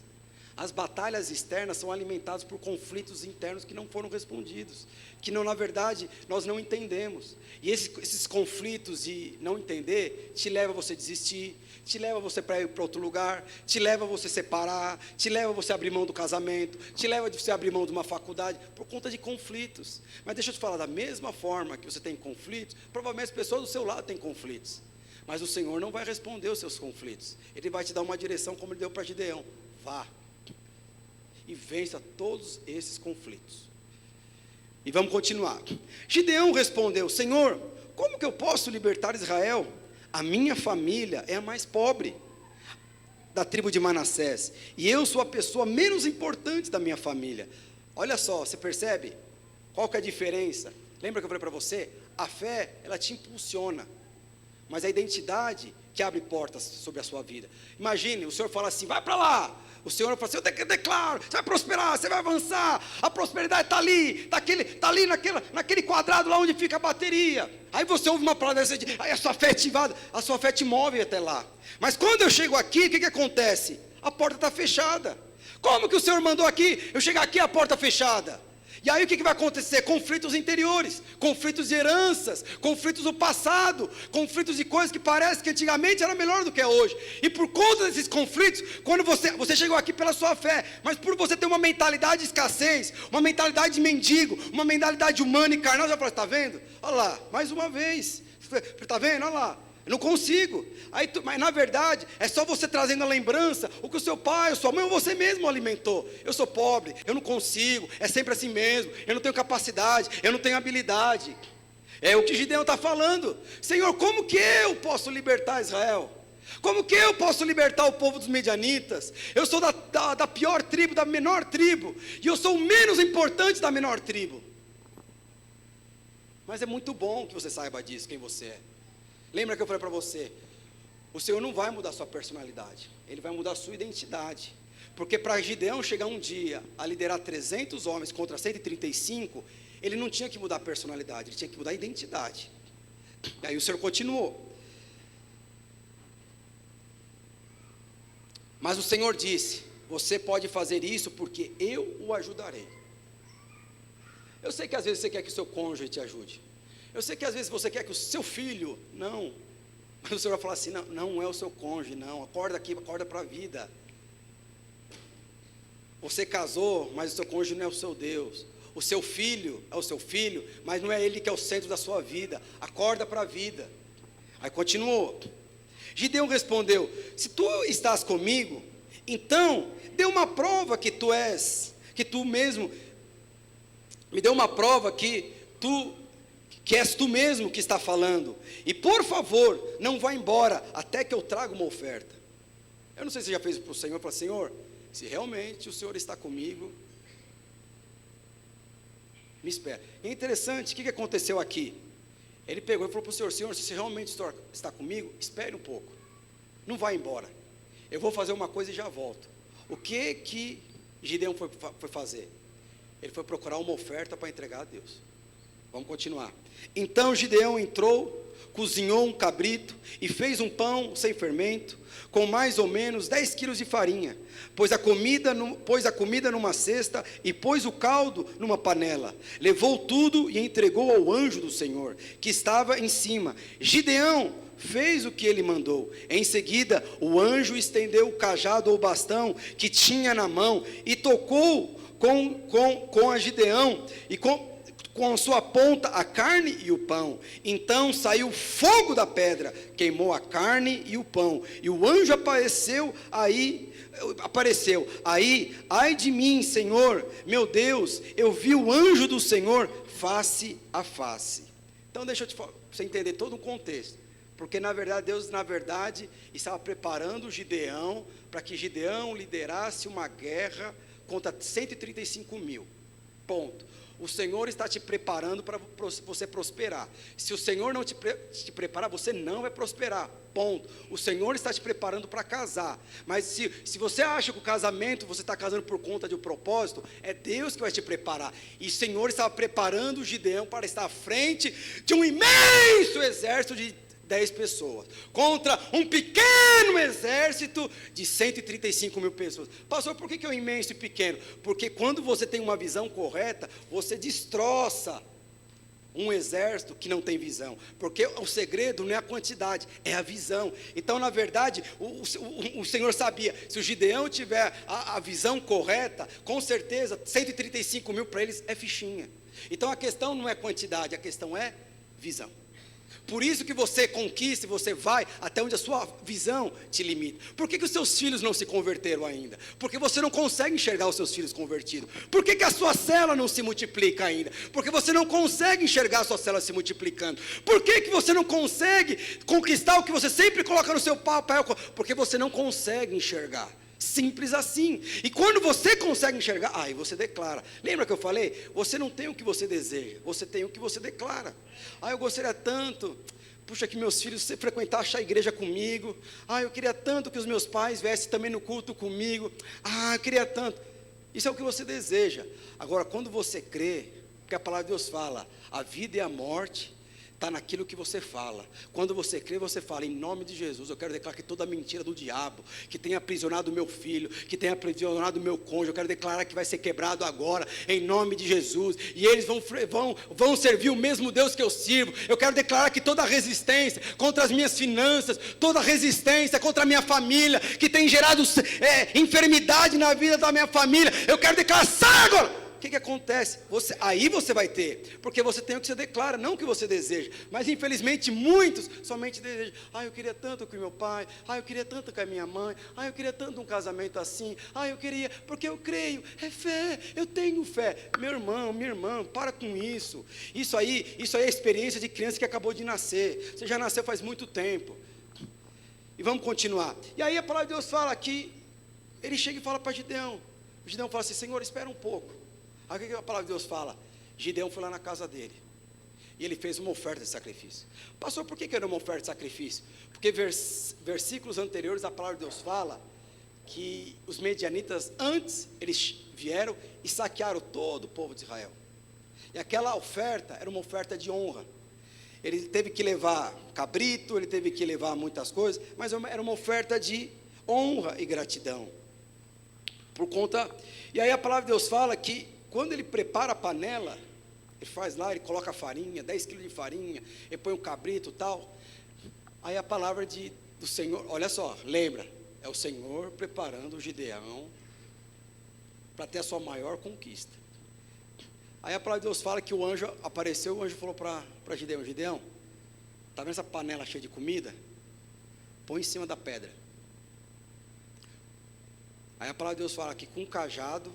As batalhas externas são alimentadas por conflitos internos que não foram respondidos, que não, na verdade, nós não entendemos. E esses conflitos de não entender, te leva a você desistir, te leva você para ir para outro lugar, te leva a você separar, te leva a você abrir mão do casamento, te leva a você abrir mão de uma faculdade, por conta de conflitos. Mas deixa eu te falar, da mesma forma que você tem conflitos, provavelmente as pessoas do seu lado têm conflitos, mas o Senhor não vai responder os seus conflitos. Ele vai te dar uma direção como Ele deu para Gideão: vá e vença todos esses conflitos. E vamos continuar. Gideão respondeu: Senhor, como que eu posso libertar Israel? A minha família é a mais pobre da tribo de Manassés, e eu sou a pessoa menos importante da minha família. Olha só, você percebe? Qual que é a diferença? Lembra que eu falei para você? A fé, ela te impulsiona, mas a identidade que abre portas sobre a sua vida. Imagine, o Senhor fala assim, vai para lá. O Senhor fala assim, eu declaro, você vai prosperar, você vai avançar, a prosperidade está ali, está ali naquele quadrado lá onde fica a bateria. Aí você ouve uma palavra dessa, aí a sua fé é ativada, a sua fé te move até lá. Mas quando eu chego aqui, o que acontece? A porta está fechada. Como que o Senhor mandou aqui, eu chegar aqui a porta fechada? E aí o que vai acontecer? Conflitos interiores, conflitos de heranças, conflitos do passado, conflitos de coisas que parece que antigamente era melhor do que é hoje. E por conta desses conflitos, quando você chegou aqui pela sua fé, mas por você ter uma mentalidade de escassez, uma mentalidade de mendigo, uma mentalidade humana e carnal, já fala, está vendo? Olha lá, mais uma vez, está vendo? Olha lá. Eu não consigo. Mas na verdade, é só você trazendo a lembrança, o que o seu pai, a sua mãe ou você mesmo alimentou. Eu sou pobre, eu não consigo, é sempre assim mesmo, eu não tenho capacidade, eu não tenho habilidade. É o que Gideão está falando. Senhor, como que eu posso libertar Israel? Como que eu posso libertar o povo dos medianitas? Eu sou da pior tribo, da menor tribo, e eu sou o menos importante da menor tribo. Mas é muito bom que você saiba disso, quem você é. Lembra que eu falei para você, o Senhor não vai mudar a sua personalidade, Ele vai mudar a sua identidade, porque para Gideão chegar um dia a liderar 300 homens contra 135, ele não tinha que mudar a personalidade, ele tinha que mudar a identidade. E aí o Senhor continuou, mas o Senhor disse, você pode fazer isso porque eu o ajudarei. Eu sei que às vezes você quer que o seu cônjuge te ajude, eu sei que às vezes você quer que o seu filho, não, mas o Senhor vai falar assim, não é o seu cônjuge, não, acorda aqui, acorda para a vida. Você casou, mas o seu cônjuge não é o seu Deus. O seu filho é o seu filho, mas não é ele que é o centro da sua vida. Acorda para a vida. Aí continuou. Gideão respondeu, se tu estás comigo, então dê uma prova que tu mesmo, me dê uma prova que és tu mesmo que está falando, e por favor, não vá embora, até que eu traga uma oferta. Eu não sei se você já fez para o Senhor, para Senhor, se realmente o Senhor está comigo, me espera. É interessante, o que aconteceu aqui? Ele pegou e falou para o Senhor, Senhor, se você realmente está comigo, espere um pouco, não vá embora, eu vou fazer uma coisa e já volto. O que Gideão foi fazer? Ele foi procurar uma oferta para entregar a Deus. Vamos continuar. Então Gideão entrou, cozinhou um cabrito e fez um pão sem fermento, com mais ou menos 10 quilos de farinha, pôs a comida numa cesta e pôs o caldo numa panela, levou tudo e entregou ao anjo do Senhor, que estava em cima. Gideão fez o que ele mandou. Em seguida, o anjo estendeu o cajado ou bastão que tinha na mão e tocou com a Gideão e com a sua ponta a carne e o pão. Então saiu fogo da pedra, queimou a carne e o pão, e o anjo apareceu, ai de mim, Senhor, meu Deus, eu vi o anjo do Senhor face a face. Então deixa eu te falar, para você entender todo o contexto, porque na verdade Deus estava preparando Gideão, para que Gideão liderasse uma guerra contra 135 mil, ponto. O Senhor está te preparando para você prosperar. Se o Senhor não te preparar, você não vai prosperar, ponto. O Senhor está te preparando para casar. Mas se você acha que o casamento, você está casando por conta de um propósito, é Deus que vai te preparar. E o Senhor estava preparando o Gideão para estar à frente de um imenso exército de 10 pessoas, contra um pequeno exército de 135 mil pessoas. Pastor, por que é um imenso e pequeno? Porque quando você tem uma visão correta, você destroça um exército que não tem visão, porque o segredo não é a quantidade, é a visão. Então, na verdade, o Senhor sabia, se o Gideão tiver a visão correta, com certeza, 135 mil para eles é fichinha. Então, a questão não é quantidade, a questão é visão. Por isso que você conquista e você vai até onde a sua visão te limita. Por que os seus filhos não se converteram ainda? Porque você não consegue enxergar os seus filhos convertidos. Por que a sua célula não se multiplica ainda? Porque você não consegue enxergar a sua célula se multiplicando. Por que você não consegue conquistar o que você sempre coloca no seu papel? Porque você não consegue enxergar. Simples assim. E quando você consegue enxergar, aí você declara. Lembra que eu falei? Você não tem o que você deseja, você tem o que você declara. Eu gostaria tanto, puxa, que meus filhos frequentassem a igreja comigo. Eu queria tanto que os meus pais viessem também no culto comigo. Eu queria tanto. Isso é o que você deseja. Agora, quando você crê, porque a palavra de Deus fala, a vida e a morte está naquilo que você fala. Quando você crê, você fala, em nome de Jesus, eu quero declarar que toda mentira do diabo, que tem aprisionado o meu filho, que tem aprisionado o meu cônjuge, eu quero declarar que vai ser quebrado agora, em nome de Jesus, e eles vão servir o mesmo Deus que eu sirvo. Eu quero declarar que toda resistência contra as minhas finanças, toda resistência contra a minha família, que tem gerado enfermidade na vida da minha família, eu quero declarar, sai agora! O que acontece? Aí você vai ter, porque você tem o que você declara, não o que você deseja. Mas infelizmente muitos somente desejam, eu queria tanto com meu pai, eu queria tanto com a minha mãe, eu queria tanto um casamento assim, eu queria, porque eu creio, é fé, eu tenho fé. Meu irmão, minha irmã, para com isso. Isso aí é a experiência de criança que acabou de nascer. Você já nasceu faz muito tempo. E vamos continuar. E aí a palavra de Deus fala que ele chega e fala para Gideão. Gideão fala assim, Senhor, espera um pouco. Aí o que a palavra de Deus fala? Gideão foi lá na casa dele, e ele fez uma oferta de sacrifício. Pastor, por que era uma oferta de sacrifício? Porque versículos anteriores a palavra de Deus fala que os medianitas antes, eles vieram e saquearam todo o povo de Israel. E aquela oferta era uma oferta de honra. Ele teve que levar cabrito, ele teve que levar muitas coisas, mas era uma oferta de honra e gratidão. E aí a palavra de Deus fala que quando ele prepara a panela, ele faz lá, ele coloca a farinha, 10 quilos de farinha, ele põe o cabrito e tal. Aí a palavra do Senhor, olha só, lembra, é o Senhor preparando o Gideão para ter a sua maior conquista. Aí a palavra de Deus fala que o anjo apareceu, o anjo falou para Gideão, Gideão, está vendo essa panela cheia de comida? Põe em cima da pedra. Aí a palavra de Deus fala que com um cajado,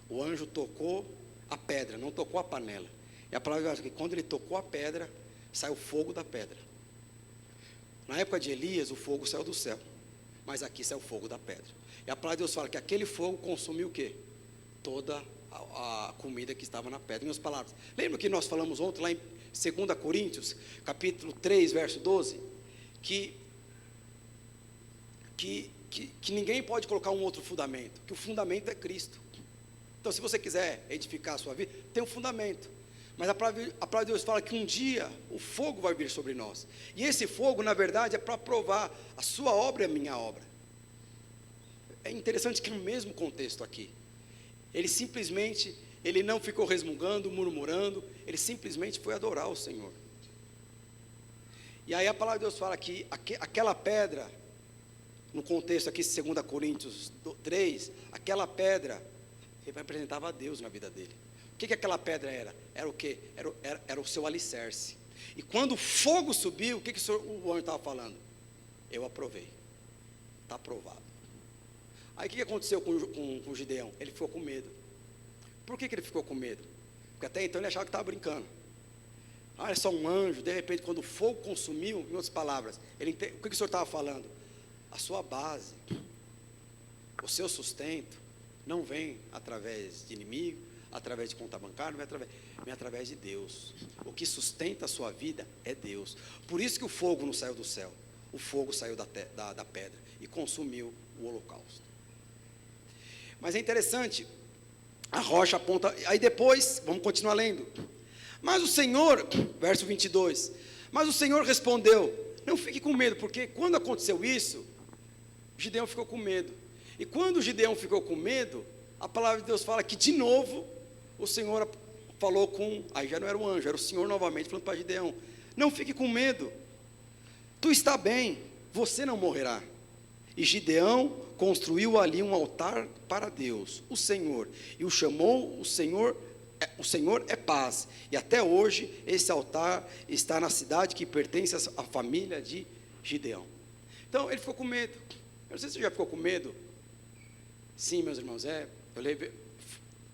o anjo tocou a pedra, não tocou a panela. E a palavra diz que quando ele tocou a pedra, saiu fogo da pedra. Na época de Elias, o fogo saiu do céu, mas aqui saiu o fogo da pedra. E a palavra de Deus fala que aquele fogo consumiu o quê? Toda a comida que estava na pedra. Em outras palavras, lembra que nós falamos ontem, lá em 2 Coríntios, capítulo 3, verso 12, que ninguém pode colocar um outro fundamento, que o fundamento é Cristo. Então, se você quiser edificar a sua vida, tem um fundamento. Mas a palavra de Deus fala que um dia o fogo vai vir sobre nós. E esse fogo, na verdade, é para provar a sua obra e a minha obra. É interessante que no mesmo contexto aqui, ele não ficou resmungando, murmurando, ele simplesmente foi adorar o Senhor. E aí a palavra de Deus fala que aquela pedra, no contexto aqui, 2 Coríntios 3, aquela pedra, ele representava a Deus na vida dele. O que aquela pedra era? Era o quê? Era o seu alicerce. E quando o fogo subiu, o que o anjo estava falando? Eu aprovei. Está aprovado. Aí o que aconteceu com Gideão? Ele ficou com medo. Por que ele ficou com medo? Porque até então ele achava que estava brincando. É só um anjo. De repente, quando o fogo consumiu, em outras palavras, o que o senhor estava falando? A sua base, o seu sustento, não vem através de inimigo, através de conta bancária, vem através de Deus. O que sustenta a sua vida é Deus. Por isso que o fogo não saiu do céu, o fogo saiu da pedra e consumiu o holocausto. Mas é interessante, a rocha aponta, aí depois, vamos continuar lendo. Mas o Senhor, verso 22, mas o Senhor respondeu, não fique com medo, porque quando aconteceu isso, Gideão ficou com medo. E quando Gideão ficou com medo, a palavra de Deus fala que de novo o Senhor falou aí já não era o anjo, era o Senhor novamente falando para Gideão, não fique com medo, tu está bem, você não morrerá. E Gideão construiu ali um altar para Deus, o Senhor, e o chamou o Senhor é paz, e até hoje esse altar está na cidade que pertence à família de Gideão. Então ele ficou com medo. Eu não sei se você já ficou com medo. Sim, meus irmãos, eu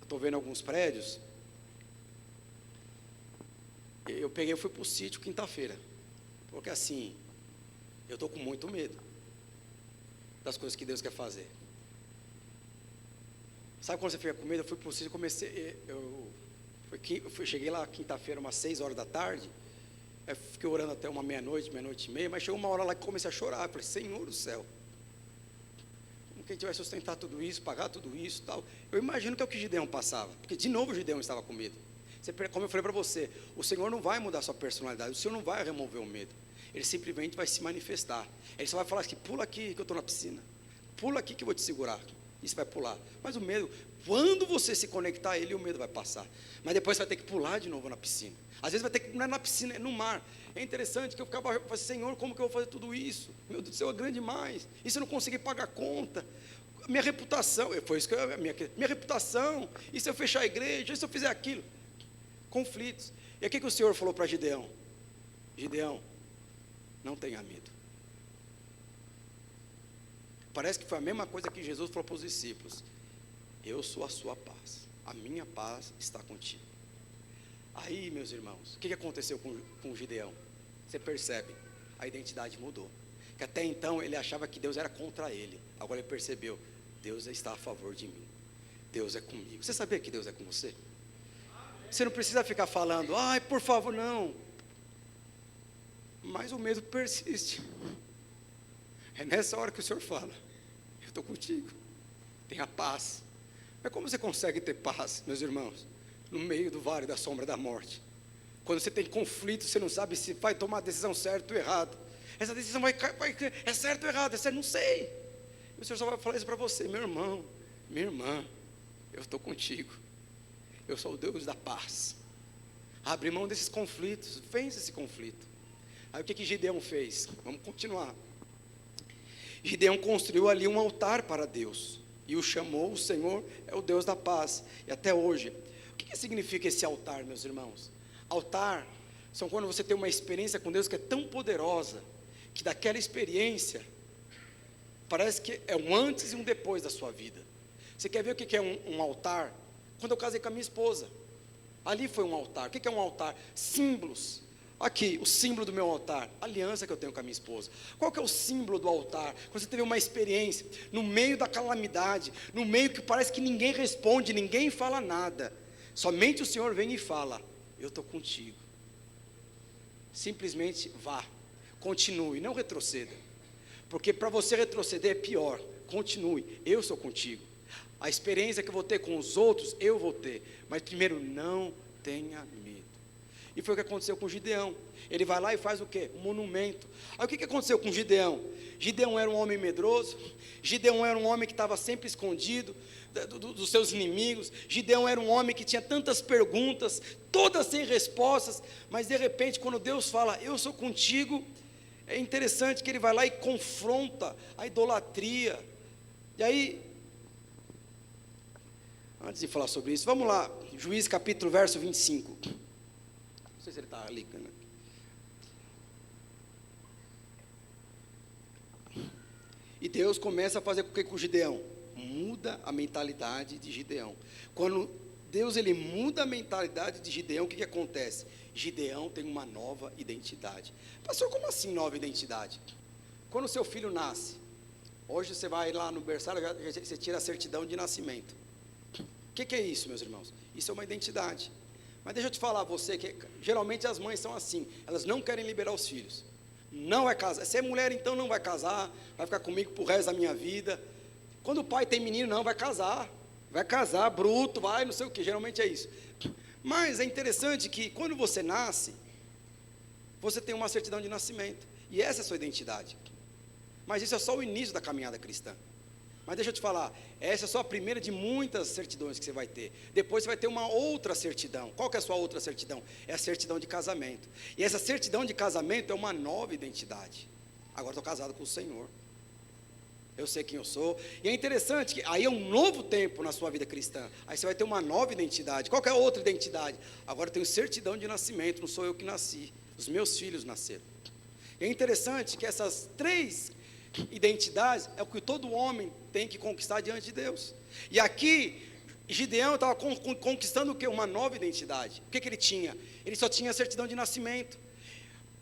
estou vendo alguns prédios. Eu fui para o sítio quinta-feira, porque assim, eu estou com muito medo das coisas que Deus quer fazer. Sabe quando você fica com medo? Eu fui para o sítio, cheguei lá quinta-feira, umas 6 horas da tarde, fiquei orando até uma meia-noite e meia, mas chegou uma hora lá que comecei a chorar. Eu falei, Senhor do céu, como que a gente vai sustentar tudo isso, pagar tudo isso e tal? Eu imagino que é o que Gideão passava, porque de novo o Gideão estava com medo. Como eu falei para você, o Senhor não vai mudar a sua personalidade, o Senhor não vai remover o medo, Ele simplesmente vai se manifestar. Ele só vai falar assim, pula aqui que eu estou na piscina, pula aqui que eu vou te segurar, e você vai pular. Mas o medo, quando você se conectar a Ele, o medo vai passar, mas depois você vai ter que pular de novo na piscina. Às vezes vai ter que, não é na piscina, é no mar. É interessante que eu ficava, Senhor, como que eu vou fazer tudo isso? Meu Deus do céu, é grande demais, e se eu não conseguir pagar a conta? Minha reputação, foi isso que minha reputação, e se eu fechar a igreja, e se eu fizer aquilo? Conflitos. E aqui que o Senhor falou para Gideão: Gideão, não tenha medo. Parece que foi a mesma coisa que Jesus falou para os discípulos: eu sou a sua paz, a minha paz está contigo. Aí, meus irmãos, o que aconteceu com Gideão? Você percebe, a identidade mudou. Que até então ele achava que Deus era contra ele, agora ele percebeu: Deus está a favor de mim, Deus é comigo. Você sabia que Deus é com você? Você não precisa ficar falando, ai, por favor, não. Mas o medo persiste. É nessa hora que o Senhor fala, eu estou contigo, tenha paz. Mas como você consegue ter paz, meus irmãos, no meio do vale da sombra da morte? Quando você tem conflito, você não sabe se vai tomar a decisão certa ou errada. Essa decisão é certo ou errado? É certo, não sei. E o Senhor só vai falar isso para você: meu irmão, minha irmã, eu estou contigo. Eu sou o Deus da paz. Abre mão desses conflitos, vence esse conflito. Aí o que Gideão fez? Vamos continuar. Gideão construiu ali um altar para Deus, e o chamou, o Senhor é o Deus da paz. E até hoje, o que significa esse altar, meus irmãos? Altar são quando você tem uma experiência com Deus que é tão poderosa, que daquela experiência, parece que é um antes e um depois da sua vida. Você quer ver o que é um altar? Quando eu casei com a minha esposa, ali foi um altar. O que é um altar? Símbolos. Aqui, o símbolo do meu altar, a aliança que eu tenho com a minha esposa. Qual que é o símbolo do altar? Quando você teve uma experiência, no meio da calamidade, no meio que parece que ninguém responde, ninguém fala nada, somente o Senhor vem e fala: eu estou contigo. Simplesmente vá, continue, não retroceda, porque para você retroceder é pior. Continue, eu sou contigo. A experiência que eu vou ter com os outros, eu vou ter, mas primeiro, não tenha medo. E foi o que aconteceu com Gideão. Ele vai lá e faz o quê? Um monumento. Aí o que aconteceu com Gideão? Gideão era um homem medroso, Gideão era um homem que estava sempre escondido dos seus inimigos, Gideão era um homem que tinha tantas perguntas, todas sem respostas, mas de repente quando Deus fala, eu sou contigo, é interessante que ele vai lá e confronta a idolatria. E aí, antes de falar sobre isso, vamos lá, Juízes capítulo verso 25. Não sei se ele está ali. E Deus começa a fazer com que com Gideão? Muda a mentalidade de Gideão. Quando Deus ele muda a mentalidade de Gideão, o que acontece? Gideão tem uma nova identidade. Pastor, como assim nova identidade? Quando o seu filho nasce, hoje você vai lá no berçário, você tira a certidão de nascimento. O que é isso, meus irmãos? Isso é uma identidade. Mas deixa eu te falar, você que geralmente as mães são assim, elas não querem liberar os filhos. Não vai casar. Se é mulher, então não vai casar, vai ficar comigo pro resto da minha vida. Quando o pai tem menino, não, vai casar, bruto, vai, não sei o que, geralmente é isso. Mas é interessante que quando você nasce, você tem uma certidão de nascimento, e essa é a sua identidade. Mas isso é só o início da caminhada cristã. Mas deixa eu te falar, essa é só a primeira de muitas certidões que você vai ter. Depois você vai ter uma outra certidão. Qual que é a sua outra certidão? É a certidão de casamento. E essa certidão de casamento é uma nova identidade. Agora estou casado com o Senhor, eu sei quem eu sou. E é interessante que aí é um novo tempo na sua vida cristã. Aí você vai ter uma nova identidade. Qual que é a outra identidade? Agora eu tenho certidão de nascimento, não sou eu que nasci, os meus filhos nasceram. E é interessante que essas três identidades é o que todo homem tem que conquistar diante de Deus. E aqui Gideão estava conquistando o quê? Uma nova identidade. O que ele tinha? Ele só tinha a certidão de nascimento.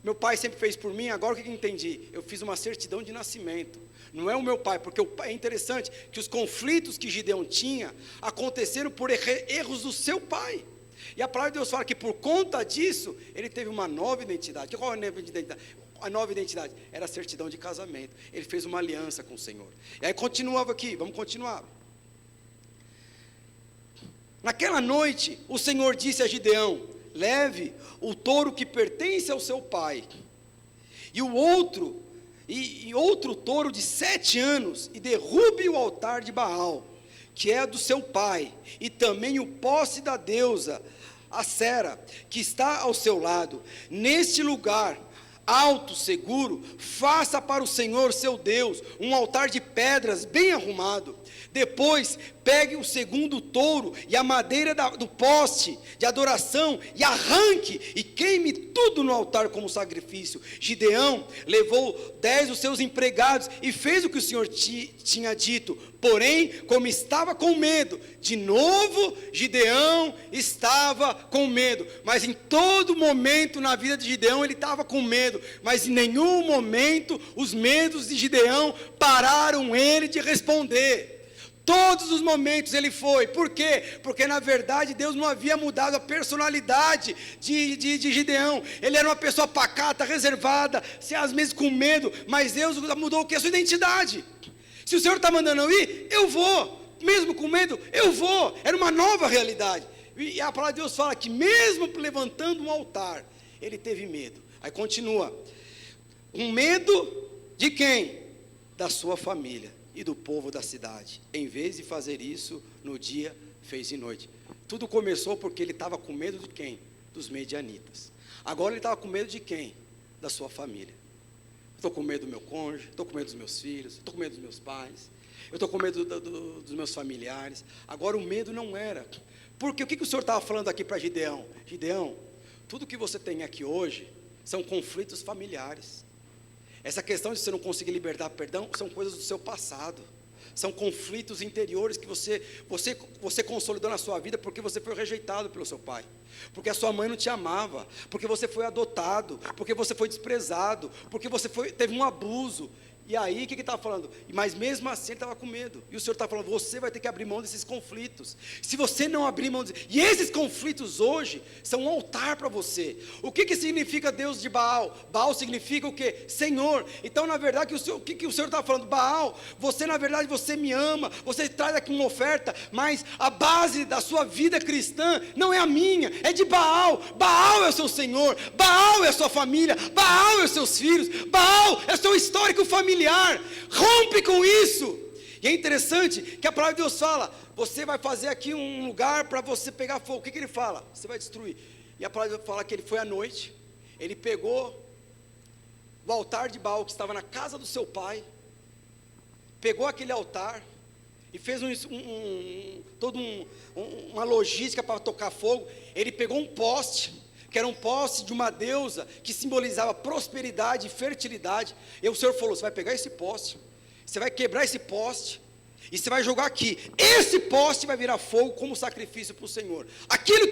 Meu pai sempre fez por mim, agora o que eu entendi? Eu fiz uma certidão de nascimento. Não é o meu pai, porque é interessante que os conflitos que Gideão tinha aconteceram por erros do seu pai. E a palavra de Deus fala que por conta disso, ele teve uma nova identidade. Qual é a nova identidade? A nova identidade era a certidão de casamento. Ele fez uma aliança com o Senhor. E aí continuava aqui, vamos continuar. Naquela noite, o Senhor disse a Gideão: leve o touro que pertence ao seu pai, e outro touro de 7 anos, e derrube o altar de Baal, que é do seu pai, e também o poste da deusa Acera, que está ao seu lado. Neste lugar alto, seguro, faça para o Senhor seu Deus um altar de pedras bem arrumado. Depois pegue o segundo touro e a madeira do poste de adoração e arranque e queime tudo no altar como sacrifício. Gideão levou 10 dos seus empregados e fez o que o Senhor tinha dito. Porém, como estava com medo, de novo Gideão estava com medo. Mas em todo momento na vida de Gideão ele estava com medo. Mas em nenhum momento os medos de Gideão pararam ele de responder. Todos os momentos ele foi. Por quê? Porque na verdade Deus não havia mudado a personalidade de Gideão. Ele era uma pessoa pacata, reservada, às vezes com medo. Mas Deus mudou o que? A sua identidade. Se o Senhor está mandando eu ir, eu vou. Mesmo com medo, eu vou. Era uma nova realidade. E a palavra de Deus fala que mesmo levantando um altar, ele teve medo. Aí continua. Um medo de quem? Da sua família e do povo da cidade. Em vez de fazer isso no dia, fez de noite. Tudo começou porque ele estava com medo de quem? Dos medianitas. Agora ele estava com medo de quem? Da sua família. Estou com medo do meu cônjuge, estou com medo dos meus filhos, estou com medo dos meus pais, eu estou com medo dos meus familiares. Agora o medo não era. Porque o que o Senhor estava falando aqui para Gideão? Gideão, tudo que você tem aqui hoje são conflitos familiares. Essa questão de você não conseguir libertar perdão são coisas do seu passado. São conflitos interiores que você consolidou na sua vida porque você foi rejeitado pelo seu pai. Porque a sua mãe não te amava. Porque você foi adotado. Porque você foi desprezado. Porque você teve um abuso. E aí, o que ele estava falando? Mas mesmo assim ele estava com medo. E o Senhor está falando, você vai ter que abrir mão desses conflitos. Se você não abrir mão e esses conflitos hoje são um altar para você. O que significa Deus de Baal? Baal significa o quê? Senhor. Então, na verdade, o que o Senhor está falando? Baal, você na verdade, você me ama. Você traz aqui uma oferta. Mas a base da sua vida cristã não é a minha, é de Baal. Baal é o seu Senhor. Baal é a sua família. Baal é os seus filhos. Baal é o seu histórico familiar. Rompe com isso. E é interessante que a palavra de Deus fala, você vai fazer aqui um lugar para você pegar fogo. O que ele fala? Você vai destruir. E a palavra de Deus fala que ele foi à noite, ele pegou o altar de Baal que estava na casa do seu pai, pegou aquele altar e fez uma logística para tocar fogo. Ele pegou um poste, que era um poste de uma deusa, que simbolizava prosperidade e fertilidade. E o Senhor falou, você vai pegar esse poste, você vai quebrar esse poste, e você vai jogar aqui, esse poste vai virar fogo como sacrifício para o Senhor. Aquilo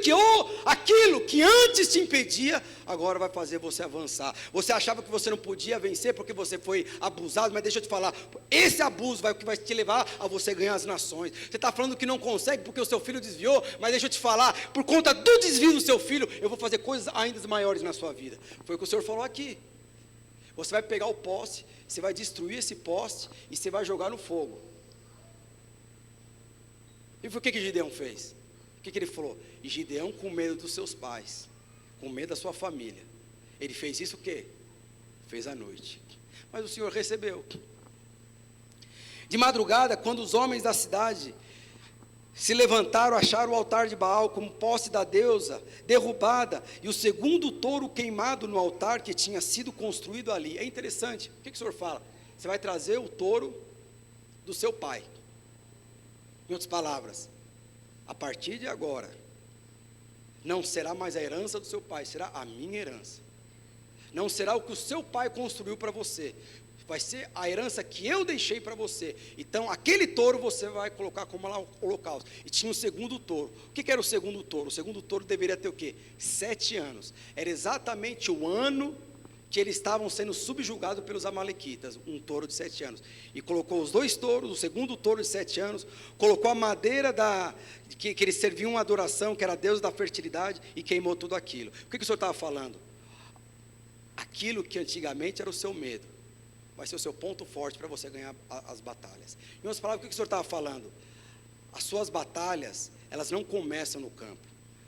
que antes te impedia, agora vai fazer você avançar. Você achava que você não podia vencer porque você foi abusado, mas deixa eu te falar, esse abuso vai te levar a você ganhar as nações. Você está falando que não consegue porque o seu filho desviou, mas deixa eu te falar, por conta do desvio do seu filho, eu vou fazer coisas ainda maiores na sua vida. Foi o que o Senhor falou aqui. Você vai pegar o poste, você vai destruir esse poste e você vai jogar no fogo. E por que Gideão fez? O que ele falou? E Gideão, com medo dos seus pais, com medo da sua família, ele fez isso o quê? Fez à noite. Mas o Senhor recebeu. De madrugada, quando os homens da cidade se levantaram, acharam o altar de Baal como poste da deusa, derrubada, e o segundo touro queimado no altar que tinha sido construído ali. É interessante, o que o Senhor fala? Você vai trazer o touro do seu pai. Em outras palavras, a partir de agora, não será mais a herança do seu pai, será a minha herança. Não será o que o seu pai construiu para você, vai ser a herança que eu deixei para você. Então, aquele touro você vai colocar como holocausto. E tinha o segundo touro. O que era o segundo touro? O segundo touro deveria ter o quê? 7 anos. Era exatamente o ano que eles estavam sendo subjugados pelos amalequitas, um touro de 7 anos, e colocou os 2 touros, o segundo touro de 7 anos, colocou a madeira que eles serviam uma adoração, que era a deusa da fertilidade, e queimou tudo aquilo. O que o senhor estava falando? Aquilo que antigamente era o seu medo, vai ser o seu ponto forte para você ganhar as batalhas. Em outras palavras, o que o senhor estava falando? As suas batalhas, elas não começam no campo,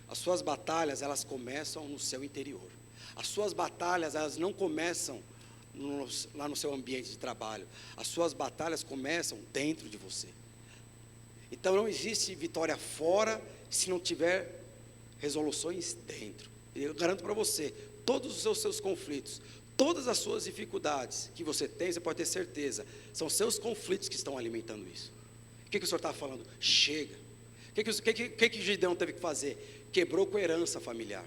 as suas batalhas, elas começam no seu interior. As suas batalhas, elas não começam lá no seu ambiente de trabalho. As suas batalhas começam dentro de você. Então não existe vitória fora se não tiver resoluções dentro. Eu garanto para você, todos os seus conflitos, todas as suas dificuldades que você tem, você pode ter certeza, são seus conflitos que estão alimentando isso. O que o senhor está falando? Chega. O que Gideão teve que fazer? Quebrou com a herança familiar.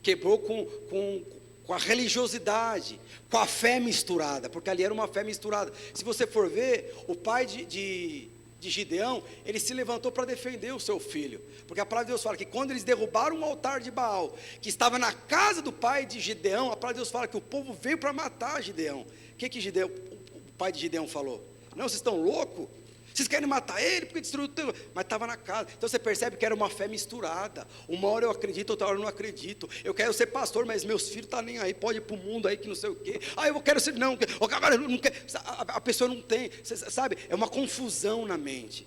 Quebrou com a religiosidade, com a fé misturada, porque ali era uma fé misturada. Se você for ver, o pai de Gideão, ele se levantou para defender o seu filho, porque a palavra de Deus fala que quando eles derrubaram um altar de Baal, que estava na casa do pai de Gideão, a palavra de Deus fala que o povo veio para matar Gideão. O que o pai de Gideão falou? Não, vocês estão loucos? Vocês querem matar ele porque destruiu o teu... Mas estava na casa. Então você percebe que era uma fé misturada. Uma hora eu acredito, outra hora eu não acredito. Eu quero ser pastor, mas meus filhos estão nem aí. Pode ir para o mundo aí que não sei o quê. Eu quero ser... Não, agora eu não quero... A pessoa não tem... Você sabe? É uma confusão na mente.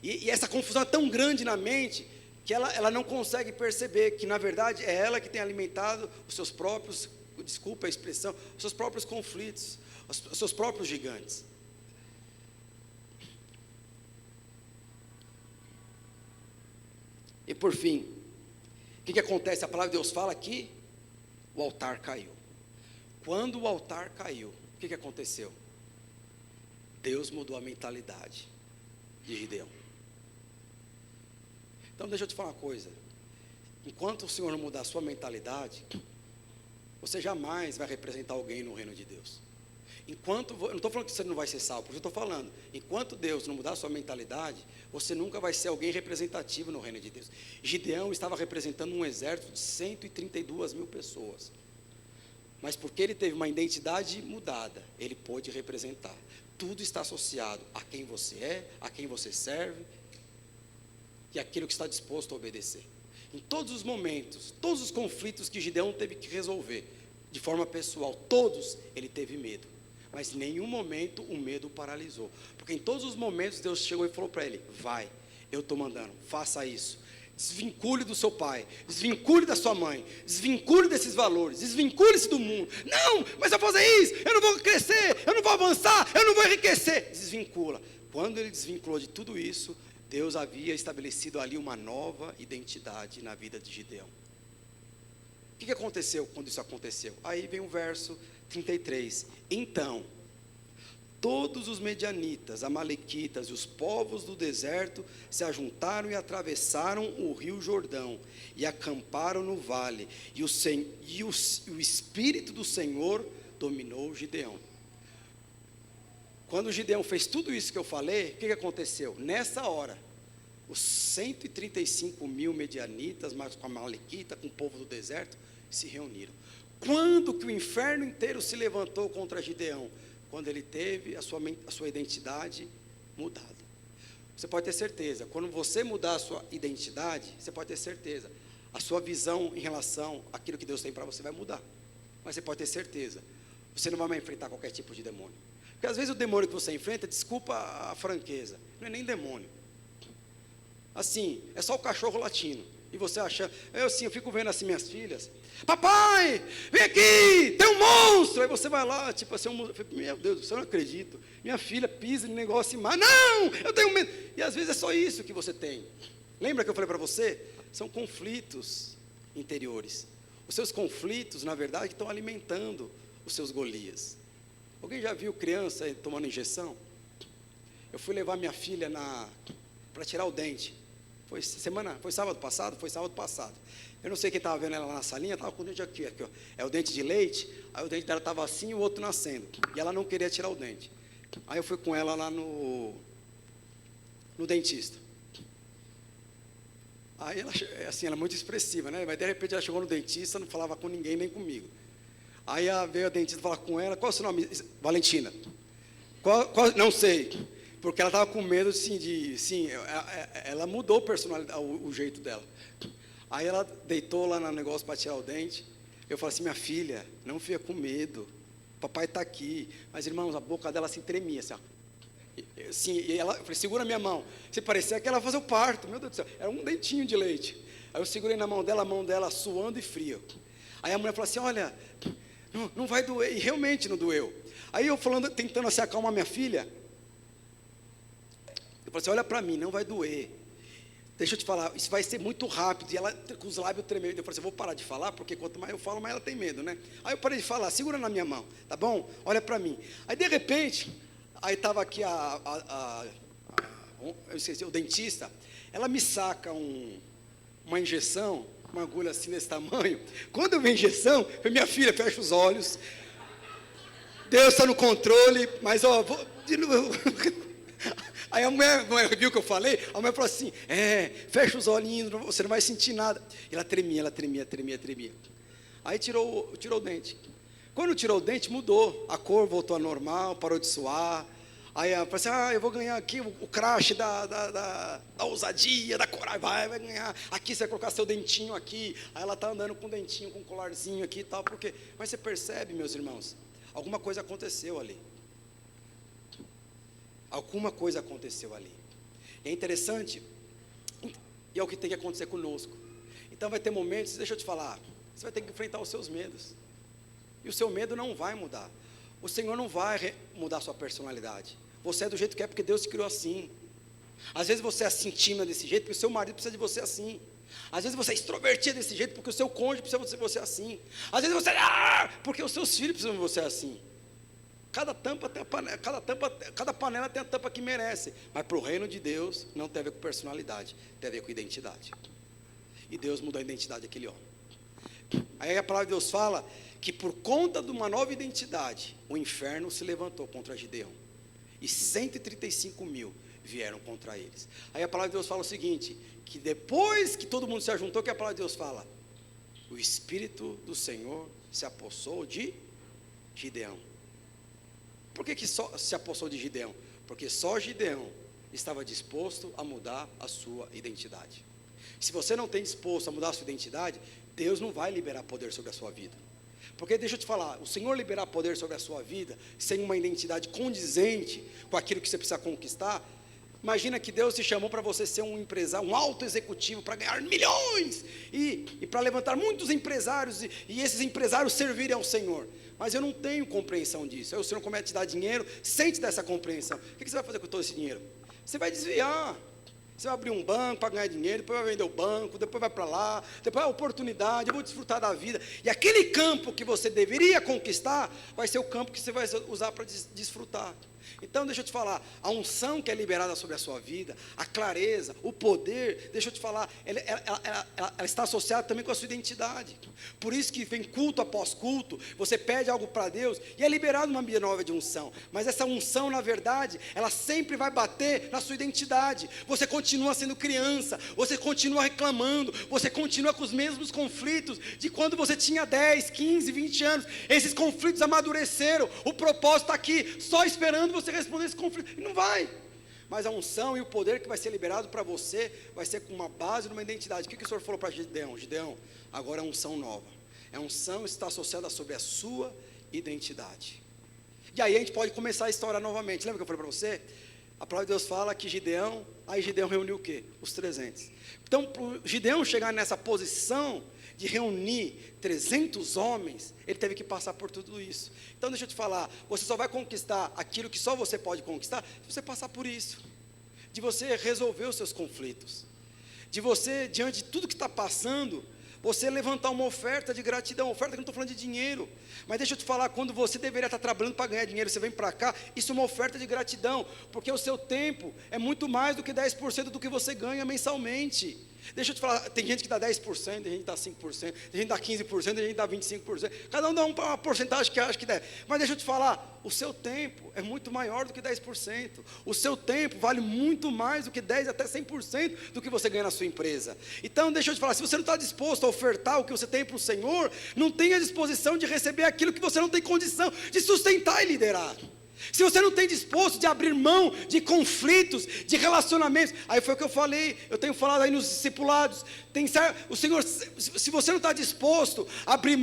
E essa confusão é tão grande na mente que ela não consegue perceber que na verdade é ela que tem alimentado os seus próprios... Desculpa a expressão. Os seus próprios conflitos. Os seus próprios gigantes. E por fim, o que acontece? A palavra de Deus fala que o altar caiu. Quando o altar caiu, o que aconteceu? Deus mudou a mentalidade de Gideão. Então deixa eu te falar uma coisa. Enquanto o Senhor não mudar a sua mentalidade, você jamais vai representar alguém no reino de Deus. Eu não estou falando que você não vai ser salvo, porque eu estou falando, enquanto Deus não mudar a sua mentalidade, você nunca vai ser alguém representativo no reino de Deus. Gideão estava representando um exército de 132 mil pessoas, mas porque ele teve uma identidade mudada, ele pôde representar. Tudo está associado a quem você é, a quem você serve, e aquilo que está disposto a obedecer. Em todos os momentos, todos os conflitos que Gideão teve que resolver, de forma pessoal, todos, ele teve medo. Mas em nenhum momento o medo o paralisou. Porque em todos os momentos Deus chegou e falou para ele: vai, eu estou mandando, faça isso. Desvincule do seu pai, desvincule da sua mãe, desvincule desses valores, desvincule-se do mundo. Não, mas eu vou fazer isso, eu não vou crescer, eu não vou avançar, eu não vou enriquecer. Desvincula. Quando ele desvinculou de tudo isso, Deus havia estabelecido ali uma nova identidade na vida de Gideão. O que aconteceu quando isso aconteceu? Aí vem o verso 33. Então, todos os medianitas, amalequitas e os povos do deserto se ajuntaram e atravessaram o rio Jordão e acamparam no vale, e o Espírito do Senhor dominou Gideão. Quando Gideão fez tudo isso que eu falei, o que aconteceu? Nessa hora, os 135 mil medianitas, mas com a amalequita, com o povo do deserto, se reuniram. Quando que o inferno inteiro se levantou contra Gideão? Quando ele teve a sua identidade mudada. Você pode ter certeza, quando você mudar a sua identidade, você pode ter certeza, a sua visão em relação àquilo que Deus tem para você vai mudar. Mas você pode ter certeza, você não vai mais enfrentar qualquer tipo de demônio. Porque às vezes o demônio que você enfrenta, desculpa a franqueza, não é nem demônio. Assim, é só o cachorro latindo. E você acha, eu fico vendo assim minhas filhas: papai, vem aqui, tem um monstro. Aí você vai lá, tipo assim, meu Deus, eu não acredito. Minha filha pisa no negócio e não, eu tenho medo. E às vezes é só isso que você tem. Lembra que eu falei para você? São conflitos interiores. Os seus conflitos, na verdade, estão alimentando os seus Golias. Alguém já viu criança tomando injeção? Eu fui levar minha filha para tirar o dente. Foi sábado passado? Foi sábado passado. Eu não sei quem estava vendo ela lá na salinha, estava com o dente aqui, ó. É o dente de leite, aí o dente dela estava assim e o outro nascendo. E ela não queria tirar o dente. Aí eu fui com ela lá no dentista. Aí ela é muito expressiva, né? Mas de repente ela chegou no dentista, não falava com ninguém, nem comigo. Aí veio a dentista falar com ela, qual é o seu nome? Valentina. Não sei, porque ela estava com medo, assim, ela mudou o jeito dela. Aí ela deitou lá no negócio para tirar o dente. Eu falei assim, minha filha, não fica com medo, papai está aqui. Mas, irmãos, a boca dela assim tremia, assim, assim, e ela, eu falei, segura minha mão. Você parecia que ela ia fazer o parto, meu Deus do céu, era um dentinho de leite. Aí eu segurei na mão dela suando e fria. Aí a mulher falou assim, olha, não vai doer, e realmente não doeu. Aí eu tentando assim, acalmar minha filha, eu falei assim, olha para mim, não vai doer. Deixa eu te falar, isso vai ser muito rápido. E ela com os lábios tremendo. Eu falei assim, eu vou parar de falar, porque quanto mais eu falo, mais ela tem medo, né? Aí eu parei de falar, segura na minha mão, tá bom? Olha para mim. Aí de repente, aí estava aqui eu esqueci, o dentista. Ela me saca uma injeção, uma agulha assim desse tamanho. Quando eu vi a injeção, eu falei, minha filha, fecha os olhos. Deus está no controle, mas de novo. Aí a mulher viu o que eu falei, a mulher falou assim, fecha os olhinhos, você não vai sentir nada. E ela tremia. Aí tirou o dente. Quando tirou o dente, mudou, a cor voltou ao normal, parou de suar. Aí ela falou assim, eu vou ganhar aqui o crash da ousadia, da coragem, vai ganhar. Aqui você vai colocar seu dentinho aqui. Aí ela está andando com o dentinho, com o colarzinho aqui e tal, porque... Mas você percebe, meus irmãos, alguma coisa aconteceu ali. Alguma coisa aconteceu ali. E é interessante, e é o que tem que acontecer conosco. Então vai ter momentos, deixa eu te falar, você vai ter que enfrentar os seus medos. E o seu medo não vai mudar. O Senhor não vai mudar a sua personalidade. Você é do jeito que é porque Deus te criou assim. Às vezes você é assim, tímida desse jeito porque o seu marido precisa de você assim. Às vezes você é extrovertida desse jeito porque o seu cônjuge precisa de você assim. Às vezes você porque os seus filhos precisam de você assim. Cada panela tem a tampa que merece. Mas para o reino de Deus não tem a ver com personalidade, tem a ver com identidade. E Deus mudou a identidade daquele homem. Aí a palavra de Deus fala que por conta de uma nova identidade, o inferno se levantou contra Gideão. E 135 mil vieram contra eles. Aí a palavra de Deus fala o seguinte, que depois que todo mundo se ajuntou, que a palavra de Deus fala? O Espírito do Senhor se apossou de Gideão. Por que só se apossou de Gideão? Porque só Gideão estava disposto a mudar a sua identidade. Se você não tem disposto a mudar a sua identidade, Deus não vai liberar poder sobre a sua vida. Porque deixa eu te falar, o Senhor liberar poder sobre a sua vida, sem uma identidade condizente com aquilo que você precisa conquistar, imagina que Deus te chamou para você ser um empresário, um alto executivo, para ganhar milhões, e para levantar muitos empresários, e esses empresários servirem ao Senhor. Mas eu não tenho compreensão disso. Aí o Senhor começa a te dar dinheiro, sem te dar essa compreensão. O que você vai fazer com todo esse dinheiro? Você vai desviar. Você vai abrir um banco para ganhar dinheiro, depois vai vender o banco, depois vai para lá, depois a oportunidade, eu vou desfrutar da vida. E aquele campo que você deveria conquistar, vai ser o campo que você vai usar para desfrutar. Então deixa eu te falar, a unção que é liberada sobre a sua vida, a clareza, o poder, deixa eu te falar, ela está associada também com a sua identidade. Por isso que vem culto após culto, você pede algo para Deus, e é liberado uma vida nova de unção. Mas essa unção, na verdade, ela sempre vai bater na sua identidade. Você continua sendo criança, você continua reclamando, você continua com os mesmos conflitos de quando você tinha 10, 15, 20 anos. Esses conflitos amadureceram, o propósito está aqui, só esperando você responder esse conflito, e não vai. Mas a unção e o poder que vai ser liberado para você, vai ser com uma base, numa identidade. O que o Senhor falou para Gideão? Gideão, agora é unção nova. A unção está associada sobre a sua identidade. E aí a gente pode começar a estourar novamente. Lembra que eu falei para você? A palavra de Deus fala que Gideão reuniu o quê? Os 300. Então, para Gideão chegar nessa posição de reunir 300 homens, ele teve que passar por tudo isso. Então deixa eu te falar, você só vai conquistar aquilo que só você pode conquistar, se você passar por isso, de você resolver os seus conflitos, de você, diante de tudo que está passando, você levantar uma oferta de gratidão, oferta que eu não estou falando de dinheiro, mas deixa eu te falar, quando você deveria estar trabalhando para ganhar dinheiro, você vem para cá, isso é uma oferta de gratidão, porque o seu tempo é muito mais do que 10% do que você ganha mensalmente. Deixa eu te falar, tem gente que dá 10%, tem gente que dá 5%, tem gente que dá 15%, tem gente que dá 25%, cada um dá uma porcentagem que acha que deve, mas deixa eu te falar, o seu tempo é muito maior do que 10%. O seu tempo vale muito mais do que 10% até 100% do que você ganha na sua empresa. Então, deixa eu te falar, se você não está disposto a ofertar o que você tem para o Senhor, não tenha disposição de receber aquilo que você não tem condição de sustentar e liderar. Se você não tem disposto de abrir mão de conflitos, de relacionamentos, aí foi o que eu falei, eu tenho falado aí nos discipulados, o Senhor, se você não está disposto a abrir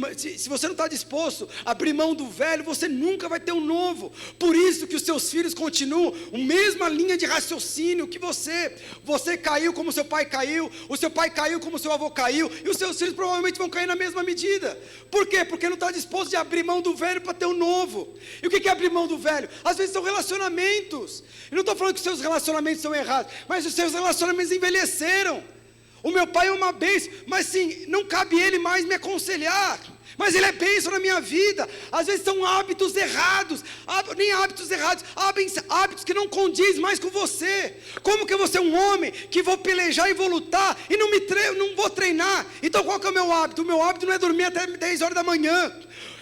mão do velho, você nunca vai ter um novo. Por isso que os seus filhos continuam a mesma linha de raciocínio que você caiu como seu pai caiu, o seu pai caiu como seu avô caiu, e os seus filhos provavelmente vão cair na mesma medida. Por quê? Porque não está disposto de abrir mão do velho para ter um novo. E o que é abrir mão do velho? Às vezes são relacionamentos. Eu não estou falando que os seus relacionamentos são errados, mas os seus relacionamentos envelheceram. O meu pai é uma bênção, mas sim, não cabe ele mais me aconselhar, mas ele é bênção na minha vida. Às vezes são hábitos errados, nem hábitos errados, hábitos que não condiz mais com você. Como que eu vou ser um homem que vou pelejar e vou lutar e não vou treinar? Então qual que é o meu hábito? O meu hábito não é dormir até 10 horas da manhã.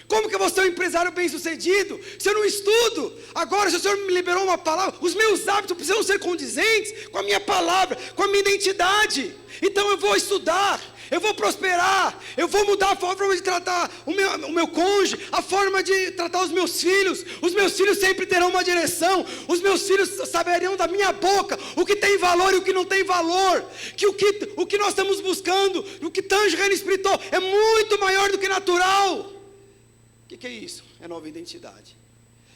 Como que eu vou ser um empresário bem sucedido se eu não estudo? Agora, se o Senhor me liberou uma palavra, os meus hábitos precisam ser condizentes com a minha palavra, com a minha identidade. Então eu vou estudar, eu vou prosperar, eu vou mudar a forma de tratar o meu cônjuge, a forma de tratar os meus filhos sempre terão uma direção, os meus filhos saberão da minha boca o que tem valor e o que não tem valor, que o que nós estamos buscando, o que tange o reino espiritual é muito maior do que natural. O que é isso? É nova identidade.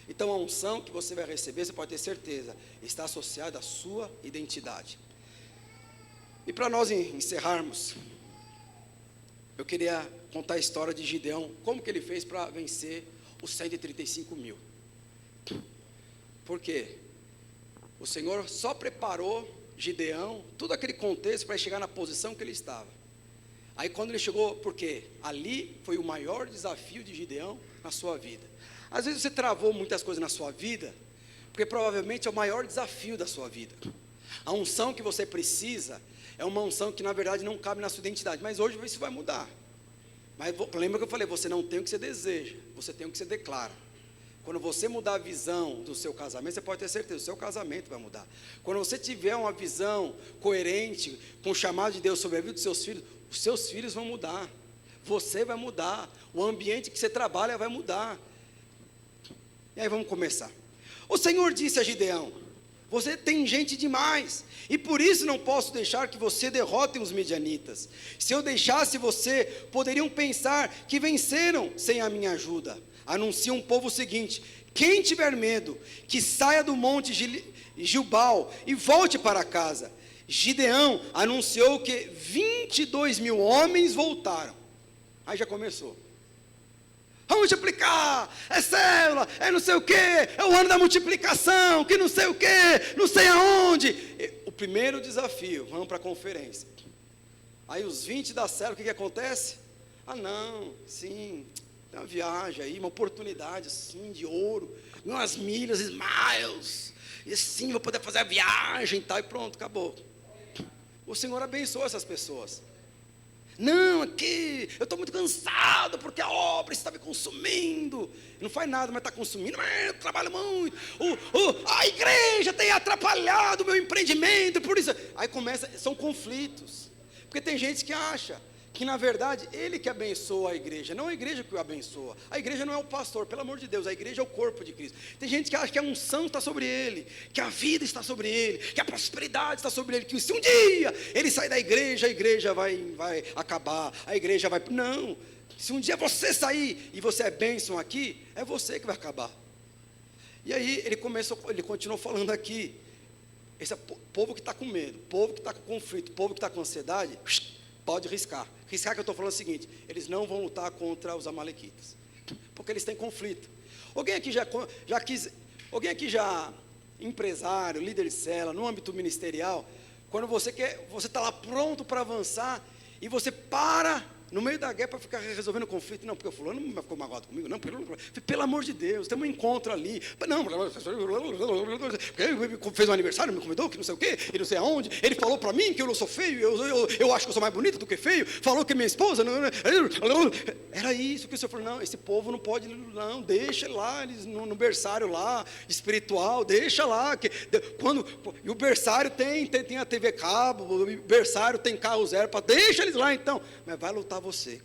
Então a unção que você vai receber, você pode ter certeza, está associada à sua identidade. E para nós encerrarmos, eu queria contar a história de Gideão, como que ele fez para vencer os 135 mil. Por quê? O Senhor só preparou Gideão, todo aquele contexto para chegar na posição que ele estava. Aí quando ele chegou, porque ali foi o maior desafio de Gideão na sua vida. Às vezes você travou muitas coisas na sua vida, porque provavelmente é o maior desafio da sua vida. A unção que você precisa é uma unção que na verdade não cabe na sua identidade, mas hoje isso vai mudar. Mas lembra que eu falei, você não tem o que você deseja, você tem o que você declara. Quando você mudar a visão do seu casamento, você pode ter certeza, o seu casamento vai mudar. Quando você tiver uma visão coerente com o chamado de Deus sobre a vida dos seus filhos, os seus filhos vão mudar, você vai mudar, o ambiente que você trabalha vai mudar. E aí vamos começar. O Senhor disse a Gideão: você tem gente demais, e por isso não posso deixar que você derrote os midianitas. Se eu deixasse você, poderiam pensar que venceram sem a minha ajuda. Anuncia um povo o seguinte: quem tiver medo, que saia do monte Gilgal e volte para casa. Gideão anunciou que 22 mil homens voltaram. Aí já começou. Vamos multiplicar, é célula, é não sei o que, é o ano da multiplicação, que não sei o que, não sei aonde. O primeiro desafio, vamos para a conferência. Aí os 20 da célula, o que acontece? Ah não, sim, tem uma viagem aí, uma oportunidade assim, de ouro, umas milhas, miles, e assim, vou poder fazer a viagem e tal, e pronto, acabou. O Senhor abençoou essas pessoas. Não, aqui, eu estou muito cansado, porque a obra está me consumindo. Não faz nada, mas está consumindo, mas eu trabalho muito. A igreja tem atrapalhado o meu empreendimento, por isso. Aí são conflitos. Porque tem gente que acha que na verdade ele que abençoa a igreja, não a igreja que o abençoa. A igreja não é o pastor, pelo amor de Deus, a igreja é o corpo de Cristo. Tem gente que acha que a unção está sobre ele, que a vida está sobre ele, que a prosperidade está sobre ele, que se um dia ele sair da igreja, a igreja vai acabar, a igreja vai... Não, se um dia você sair e você é bênção aqui, é você que vai acabar. E aí ele continuou falando aqui, esse povo que está com medo, povo que está com conflito, povo que está com ansiedade, pode riscar. Riscar que eu estou falando o seguinte: eles não vão lutar contra os amalequitas, porque eles têm conflito. Alguém aqui já empresário, líder de célula, no âmbito ministerial, quando você está lá pronto para avançar, e você para No meio da guerra, para ficar resolvendo conflito. Não, porque o fulano não ficou magoado comigo. Não, pelo amor de Deus, tem um encontro ali. Não, porque fez um aniversário, me convidou, que não sei o quê, e não sei aonde. Ele falou para mim que eu não sou feio, eu acho que eu sou mais bonita do que feio. Falou que minha esposa... Era isso que o Senhor falou. Não, esse povo não pode... Não, deixa lá, eles no berçário lá, espiritual, deixa lá. E o berçário tem a TV cabo, o berçário tem carro zero, deixa eles lá então. Mas vai lutar você.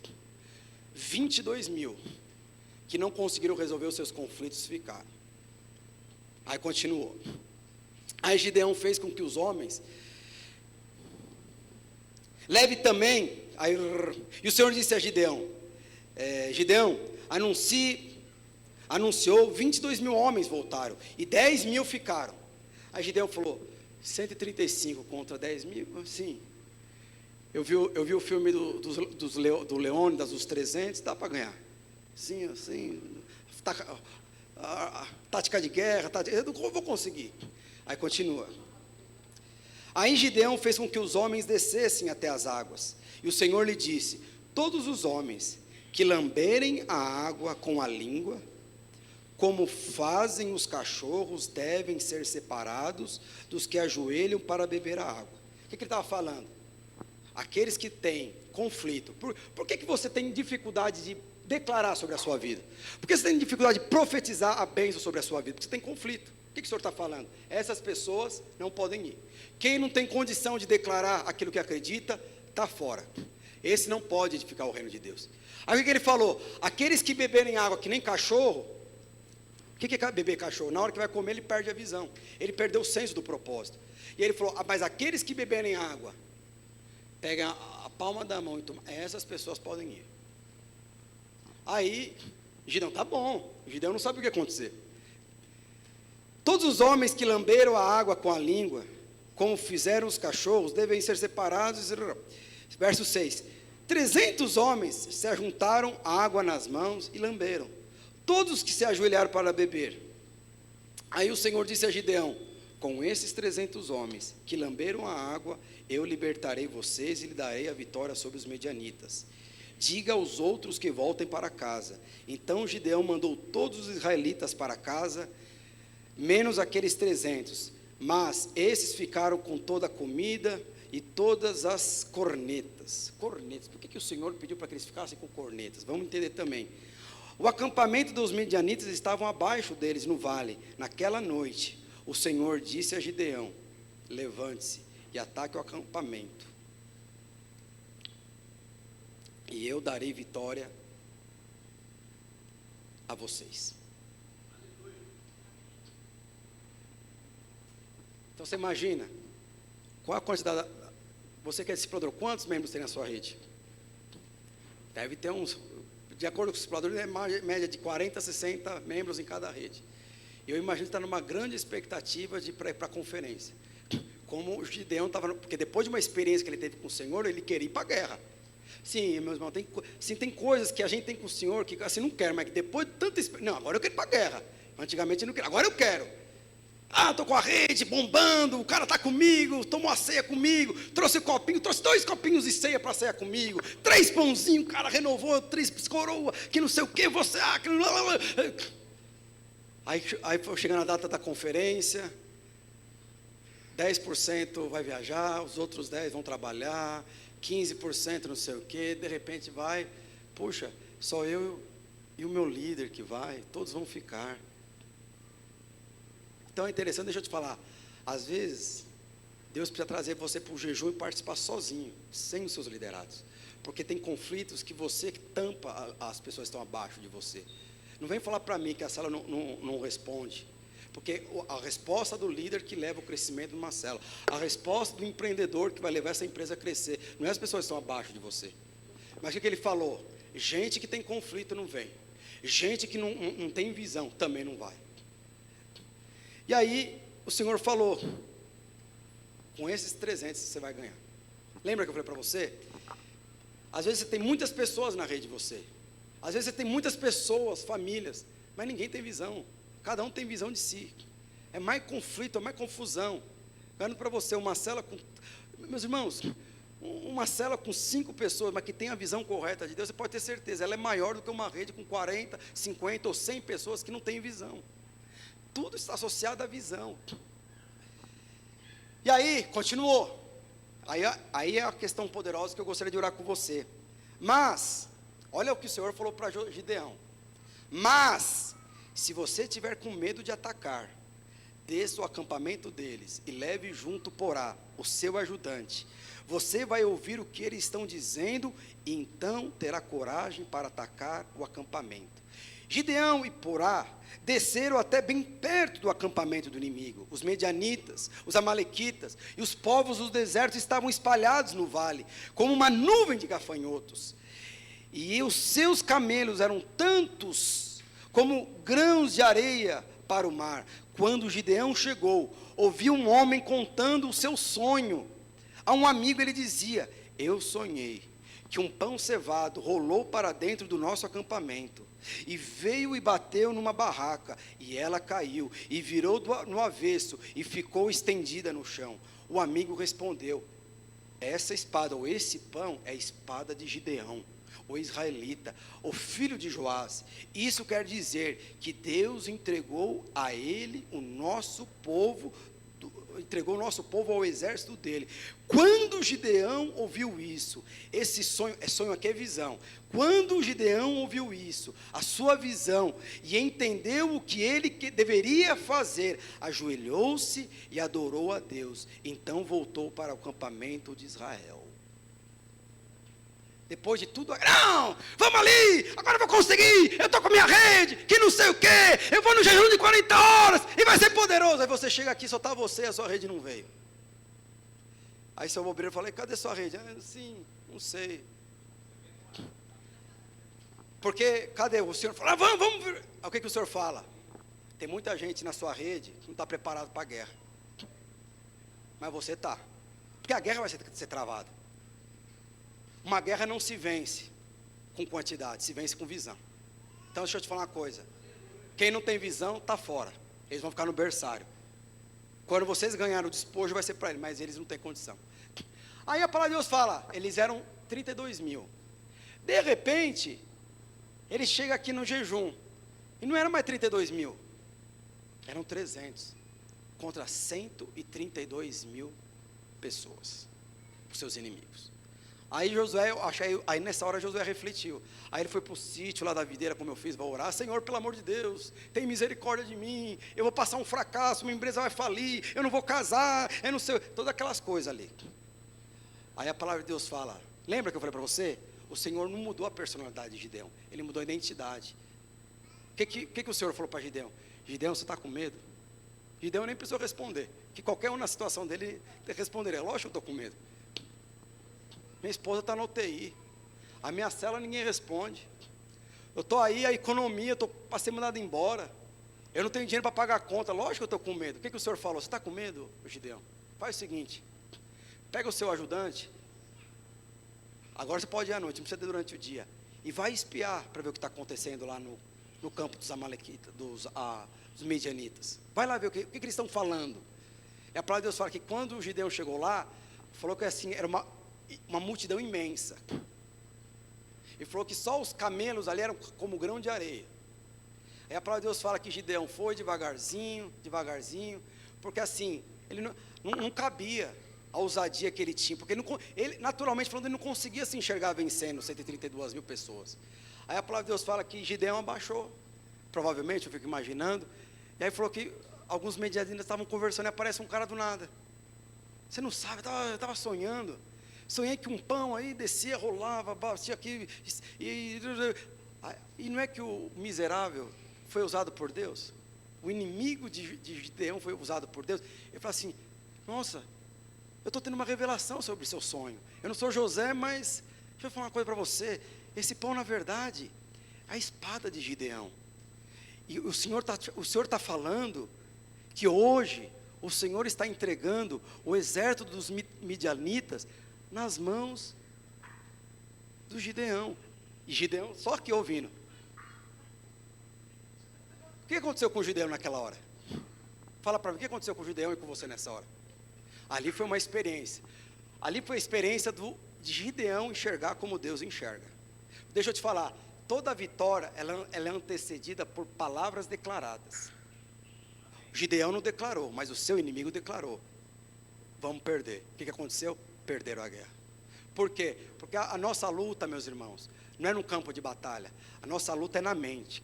22 mil que não conseguiram resolver os seus conflitos ficaram. Aí continuou. Aí Gideão fez com que os homens leve também. E o Senhor disse a Gideão: Gideão, anunciou, 22 mil homens voltaram e 10 mil ficaram. Aí Gideão falou: 135 contra 10 mil? Sim. Eu vi o filme do Leônidas, dos 300, dá para ganhar. Sim, assim, tática de guerra, eu vou conseguir. Aí continua. Aí Gideão fez com que os homens descessem até as águas. E o Senhor lhe disse: todos os homens que lamberem a água com a língua, como fazem os cachorros, devem ser separados dos que ajoelham para beber a água. O que ele estava falando? Aqueles que têm conflito. Por que você tem dificuldade de declarar sobre a sua vida? Por que você tem dificuldade de profetizar a bênção sobre a sua vida? Porque você tem conflito. O que o Senhor está falando? Essas pessoas não podem ir. Quem não tem condição de declarar aquilo que acredita, está fora. Esse não pode edificar o reino de Deus. Aí o que ele falou? Aqueles que beberem água que nem cachorro. O que é beber cachorro? Na hora que vai comer, ele perde a visão. Ele perdeu o senso do propósito. E ele falou: mas aqueles que beberem água, pega a palma da mão e toma. Essas pessoas podem ir. Aí, Gideão, tá bom. Gideão não sabe o que ia acontecer. Todos os homens que lamberam a água com a língua, como fizeram os cachorros, devem ser separados. Verso 6. 300 homens se ajuntaram a água nas mãos e lamberam. Todos que se ajoelharam para beber. Aí o Senhor disse a Gideão: com esses 300 homens que lamberam a água, eu libertarei vocês e lhe darei a vitória sobre os medianitas. Diga aos outros que voltem para casa. Então Gideão mandou todos os israelitas para casa, menos aqueles 300. Mas esses ficaram com toda a comida e todas as cornetas. Cornetas. Por que o Senhor pediu para que eles ficassem com cornetas? Vamos entender também. O acampamento dos medianitas estavam abaixo deles no vale. Naquela noite, o Senhor disse a Gideão: levante-se e ataque o acampamento, e eu darei vitória a vocês. Então você imagina, qual a quantidade, você que é discipulador, quantos membros tem na sua rede? Deve ter uns, de acordo com os discipuladores, é média de 40 a 60 membros em cada rede. Eu imagino que está numa grande expectativa de ir para a conferência. Como o Gideão estava, porque depois de uma experiência que ele teve com o Senhor, ele queria ir para a guerra. Sim, meus irmãos, tem coisas que a gente tem com o Senhor que assim não quer, mas que depois de tanta experiência, não, agora eu quero ir para a guerra. Antigamente eu não queria, agora eu quero. Estou com a rede bombando, o cara está comigo, tomou a ceia comigo, trouxe o copinho, trouxe 2 copinhos de ceia para a ceia comigo, 3 pãozinhos, o cara renovou, 3 coroa, que não sei o que, você... Aí foi chegando a data da conferência, 10% vai viajar, os outros 10% vão trabalhar, 15% não sei o quê, de repente vai, puxa, só eu e o meu líder que vai, todos vão ficar. Então é interessante, deixa eu te falar, às vezes, Deus precisa trazer você para o jejum e participar sozinho, sem os seus liderados, porque tem conflitos que você tampa as pessoas que estão abaixo de você. Não vem falar para mim que a célula não responde, porque a resposta do líder que leva o crescimento de uma célula, a resposta do empreendedor que vai levar essa empresa a crescer, não é as pessoas que estão abaixo de você. Mas o que ele falou? Gente que tem conflito não vem, gente que não tem visão também não vai. E aí o Senhor falou: com esses 300 você vai ganhar. Lembra que eu falei para você? Às vezes você tem muitas pessoas na rede de você, às vezes você tem muitas pessoas, famílias, mas ninguém tem visão, cada um tem visão de si. É mais conflito, é mais confusão. Garanto para você, uma célula com... Meus irmãos, uma célula com 5 pessoas, mas que tem a visão correta de Deus, você pode ter certeza, ela é maior do que uma rede com 40, 50 ou 100 pessoas que não têm visão. Tudo está associado à visão. E aí, continuou. Aí é a questão poderosa que eu gostaria de orar com você. Mas, olha o que o Senhor falou para Gideão. Mas, se você tiver com medo de atacar, desça o acampamento deles e leve junto Porá, o seu ajudante. Você vai ouvir o que eles estão dizendo e então terá coragem para atacar o acampamento. Gideão e Porá desceram até bem perto do acampamento do inimigo. Os medianitas, os amalequitas e os povos do deserto estavam espalhados no vale, como uma nuvem de gafanhotos. E os seus camelos eram tantos como grãos de areia para o mar. Quando Gideão chegou, ouviu um homem contando o seu sonho. A um amigo ele dizia: eu sonhei que um pão cevado rolou para dentro do nosso acampamento, e veio e bateu numa barraca, e ela caiu, e virou no avesso, e ficou estendida no chão. O amigo respondeu: essa espada, ou esse pão, é a espada de Gideão, o israelita, o filho de Joás. Isso quer dizer que Deus entregou a ele o nosso povo, entregou o nosso povo ao exército dele. Quando Gideão ouviu isso, esse sonho aqui é visão. Quando Gideão ouviu isso, a sua visão, e entendeu o que ele deveria fazer, ajoelhou-se e adorou a Deus. Então voltou para o acampamento de Israel. Depois de tudo, não, vamos ali, agora eu vou conseguir, eu estou com a minha rede, que não sei o quê, eu vou no jejum de 40 horas, e vai ser poderoso. Aí você chega aqui, só está você, a sua rede não veio. Aí seu obreiro fala: cadê sua rede? Sim, não sei. Porque, cadê? O senhor fala: vamos ver. O que o senhor fala? Tem muita gente na sua rede que não está preparado para a guerra. Mas você está. Porque a guerra vai ser travada. Uma guerra não se vence com quantidade, se vence com visão. Então deixa eu te falar uma coisa. Quem não tem visão, está fora. Eles vão ficar no berçário. Quando vocês ganharem o despojo, vai ser para eles, mas eles não têm condição. Aí a palavra de Deus fala, eles eram 32 mil. De repente, eles chegam aqui no jejum, e não eram mais 32 mil, eram 300, contra 132 mil pessoas, os seus inimigos. Aí aí nessa hora Josué refletiu. Aí ele foi para o sítio lá da videira, como eu fiz, vai orar: Senhor, pelo amor de Deus, tem misericórdia de mim, eu vou passar um fracasso, minha empresa vai falir, eu não vou casar, eu não sei, todas aquelas coisas ali. Aí a palavra de Deus fala, lembra que eu falei para você? O Senhor não mudou a personalidade de Gideão, ele mudou a identidade. O que o Senhor falou para Gideão? Gideão, você está com medo? Gideão nem precisou responder, que qualquer um na situação dele responderia: lógico que eu estou com medo. Minha esposa está na UTI, a minha célula ninguém responde, eu estou aí, a economia, eu para ser mandado embora, eu não tenho dinheiro para pagar a conta, lógico que eu estou com medo. O que o senhor falou? Você está com medo, Gideão? Faz o seguinte, pega o seu ajudante, agora você pode ir à noite, não precisa ter durante o dia, e vai espiar para ver o que está acontecendo lá no campo dos amalequitas, dos medianitas. Vai lá ver o que eles estão falando. E a palavra de Deus fala que quando o Gideão chegou lá, falou que assim, era uma multidão imensa, e falou que só os camelos ali eram como grão de areia. Aí a palavra de Deus fala que Gideão foi devagarzinho, porque assim, ele não cabia a ousadia que ele tinha, porque ele naturalmente falando, ele não conseguia se enxergar vencendo 132 mil pessoas. Aí a palavra de Deus fala que Gideão abaixou, provavelmente, eu fico imaginando, e aí falou que alguns medianitas estavam conversando, e aparece um cara do nada. Você não sabe, eu estava sonhando. Sonhei que um pão aí descia, rolava, batia aqui, e não é que o miserável foi usado por Deus? O inimigo de Gideão foi usado por Deus. Ele fala assim: nossa, eu estou tendo uma revelação sobre o seu sonho. Eu não sou José, mas deixa eu falar uma coisa para você. Esse pão, na verdade, é a espada de Gideão. E o Senhor está falando que hoje o Senhor está entregando o exército dos midianitas nas mãos do Gideão. E Gideão, só aqui ouvindo. O que aconteceu com o Gideão naquela hora? Fala para mim, o que aconteceu com o Gideão e com você nessa hora? Ali foi uma experiência. Ali foi a experiência de Gideão enxergar como Deus enxerga. Deixa eu te falar, toda vitória, ela é antecedida por palavras declaradas. Gideão não declarou, mas o seu inimigo declarou: vamos perder. O que aconteceu? Perderam a guerra. Por quê? Porque a nossa luta, meus irmãos, não é no campo de batalha. A nossa luta é na mente.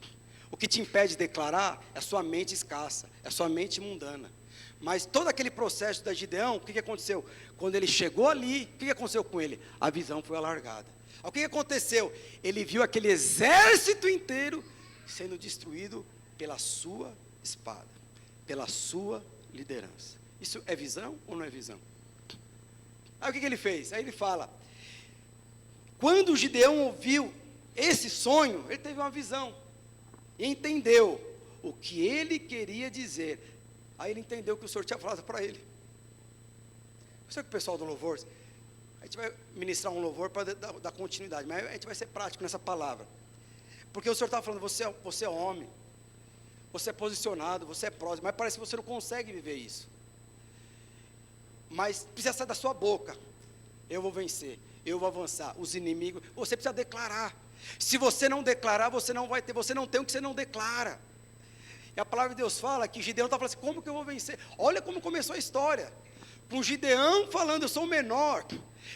O que te impede de declarar é a sua mente escassa, é a sua mente mundana. Mas todo aquele processo da Gideão, o que aconteceu? Quando ele chegou ali, o que aconteceu com ele? A visão foi alargada. O que aconteceu? Ele viu aquele exército inteiro sendo destruído pela sua espada, pela sua liderança. Isso é visão ou não é visão? Aí o que ele fez? Aí ele fala, quando Gideão ouviu esse sonho, ele teve uma visão, e entendeu o que ele queria dizer. Aí ele entendeu que o Senhor tinha falado para ele. Sabe que o pessoal do louvor, a gente vai ministrar um louvor para dar continuidade, mas a gente vai ser prático nessa palavra, porque o Senhor estava falando, você é homem, você é posicionado, você é próximo, mas parece que você não consegue viver isso. Mas precisa sair da sua boca: eu vou vencer, eu vou avançar. Os inimigos, você precisa declarar. Se você não declarar, você não vai ter, você não tem o que você não declara. E a palavra de Deus fala que Gideão está falando assim: como que eu vou vencer? Olha como começou a história, com Gideão falando: eu sou o menor,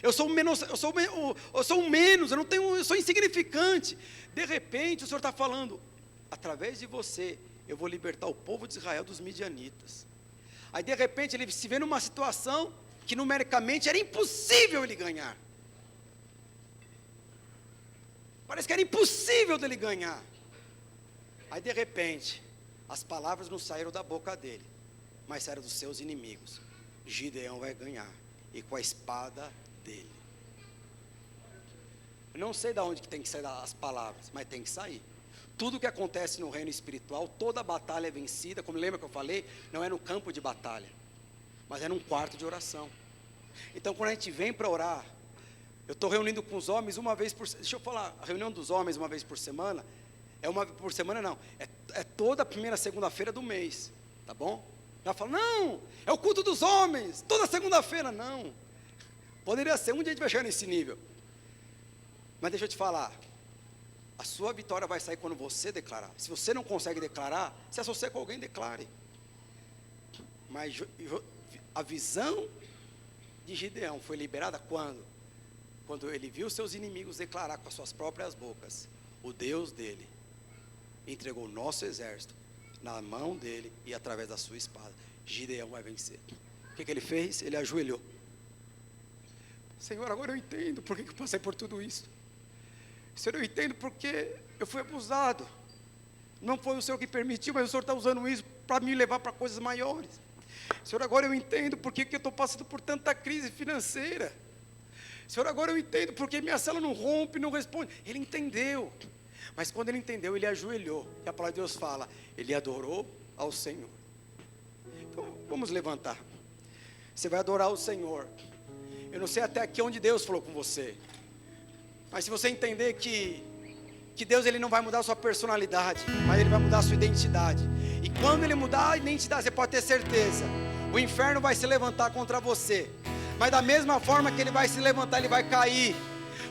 eu sou o menos, eu sou o menos, eu sou insignificante. De repente o Senhor está falando: através de você, eu vou libertar o povo de Israel dos midianitas. Aí de repente ele se vê numa situação que numericamente era impossível ele ganhar. Parece que era impossível dele ganhar. Aí de repente, as palavras não saíram da boca dele, mas saíram dos seus inimigos. Gideão vai ganhar, e com a espada dele. Eu não sei de onde que tem que sair as palavras, mas tem que sair. Tudo que acontece no reino espiritual, toda batalha é vencida, como lembra que eu falei, não é no campo de batalha, mas é num quarto de oração. Então quando a gente vem para orar, eu estou reunindo com os homens uma vez por semana. Deixa eu falar, a reunião dos homens uma vez por semana, é toda a primeira segunda-feira do mês, tá bom? Ela fala: não, é o culto dos homens, toda segunda-feira. Não, poderia ser, um dia a gente vai chegar nesse nível. Mas deixa eu te falar, a sua vitória vai sair quando você declarar. Se você não consegue declarar, se associa com alguém, declare. Mas a visão de Gideão foi liberada quando? Quando ele viu seus inimigos declarar com as suas próprias bocas: o Deus dele entregou o nosso exército na mão dele e através da sua espada. Gideão vai vencer. O que ele fez? Ele ajoelhou: Senhor, agora eu entendo por que eu passei por tudo isso. Senhor, eu entendo porque eu fui abusado. Não foi o Senhor que permitiu, mas o Senhor está usando isso para me levar para coisas maiores. Senhor, agora eu entendo por que eu estou passando por tanta crise financeira. Senhor, agora eu entendo porque minha célula não rompe, não responde. Ele entendeu, mas quando ele entendeu, ele ajoelhou, e a palavra de Deus fala, ele adorou ao Senhor. Então vamos levantar. Você vai adorar o Senhor. Eu não sei até aqui onde Deus falou com você, mas se você entender que Deus, ele não vai mudar a sua personalidade, mas ele vai mudar a sua identidade. E quando ele mudar a identidade, você pode ter certeza, o inferno vai se levantar contra você, mas da mesma forma que ele vai se levantar, ele vai cair,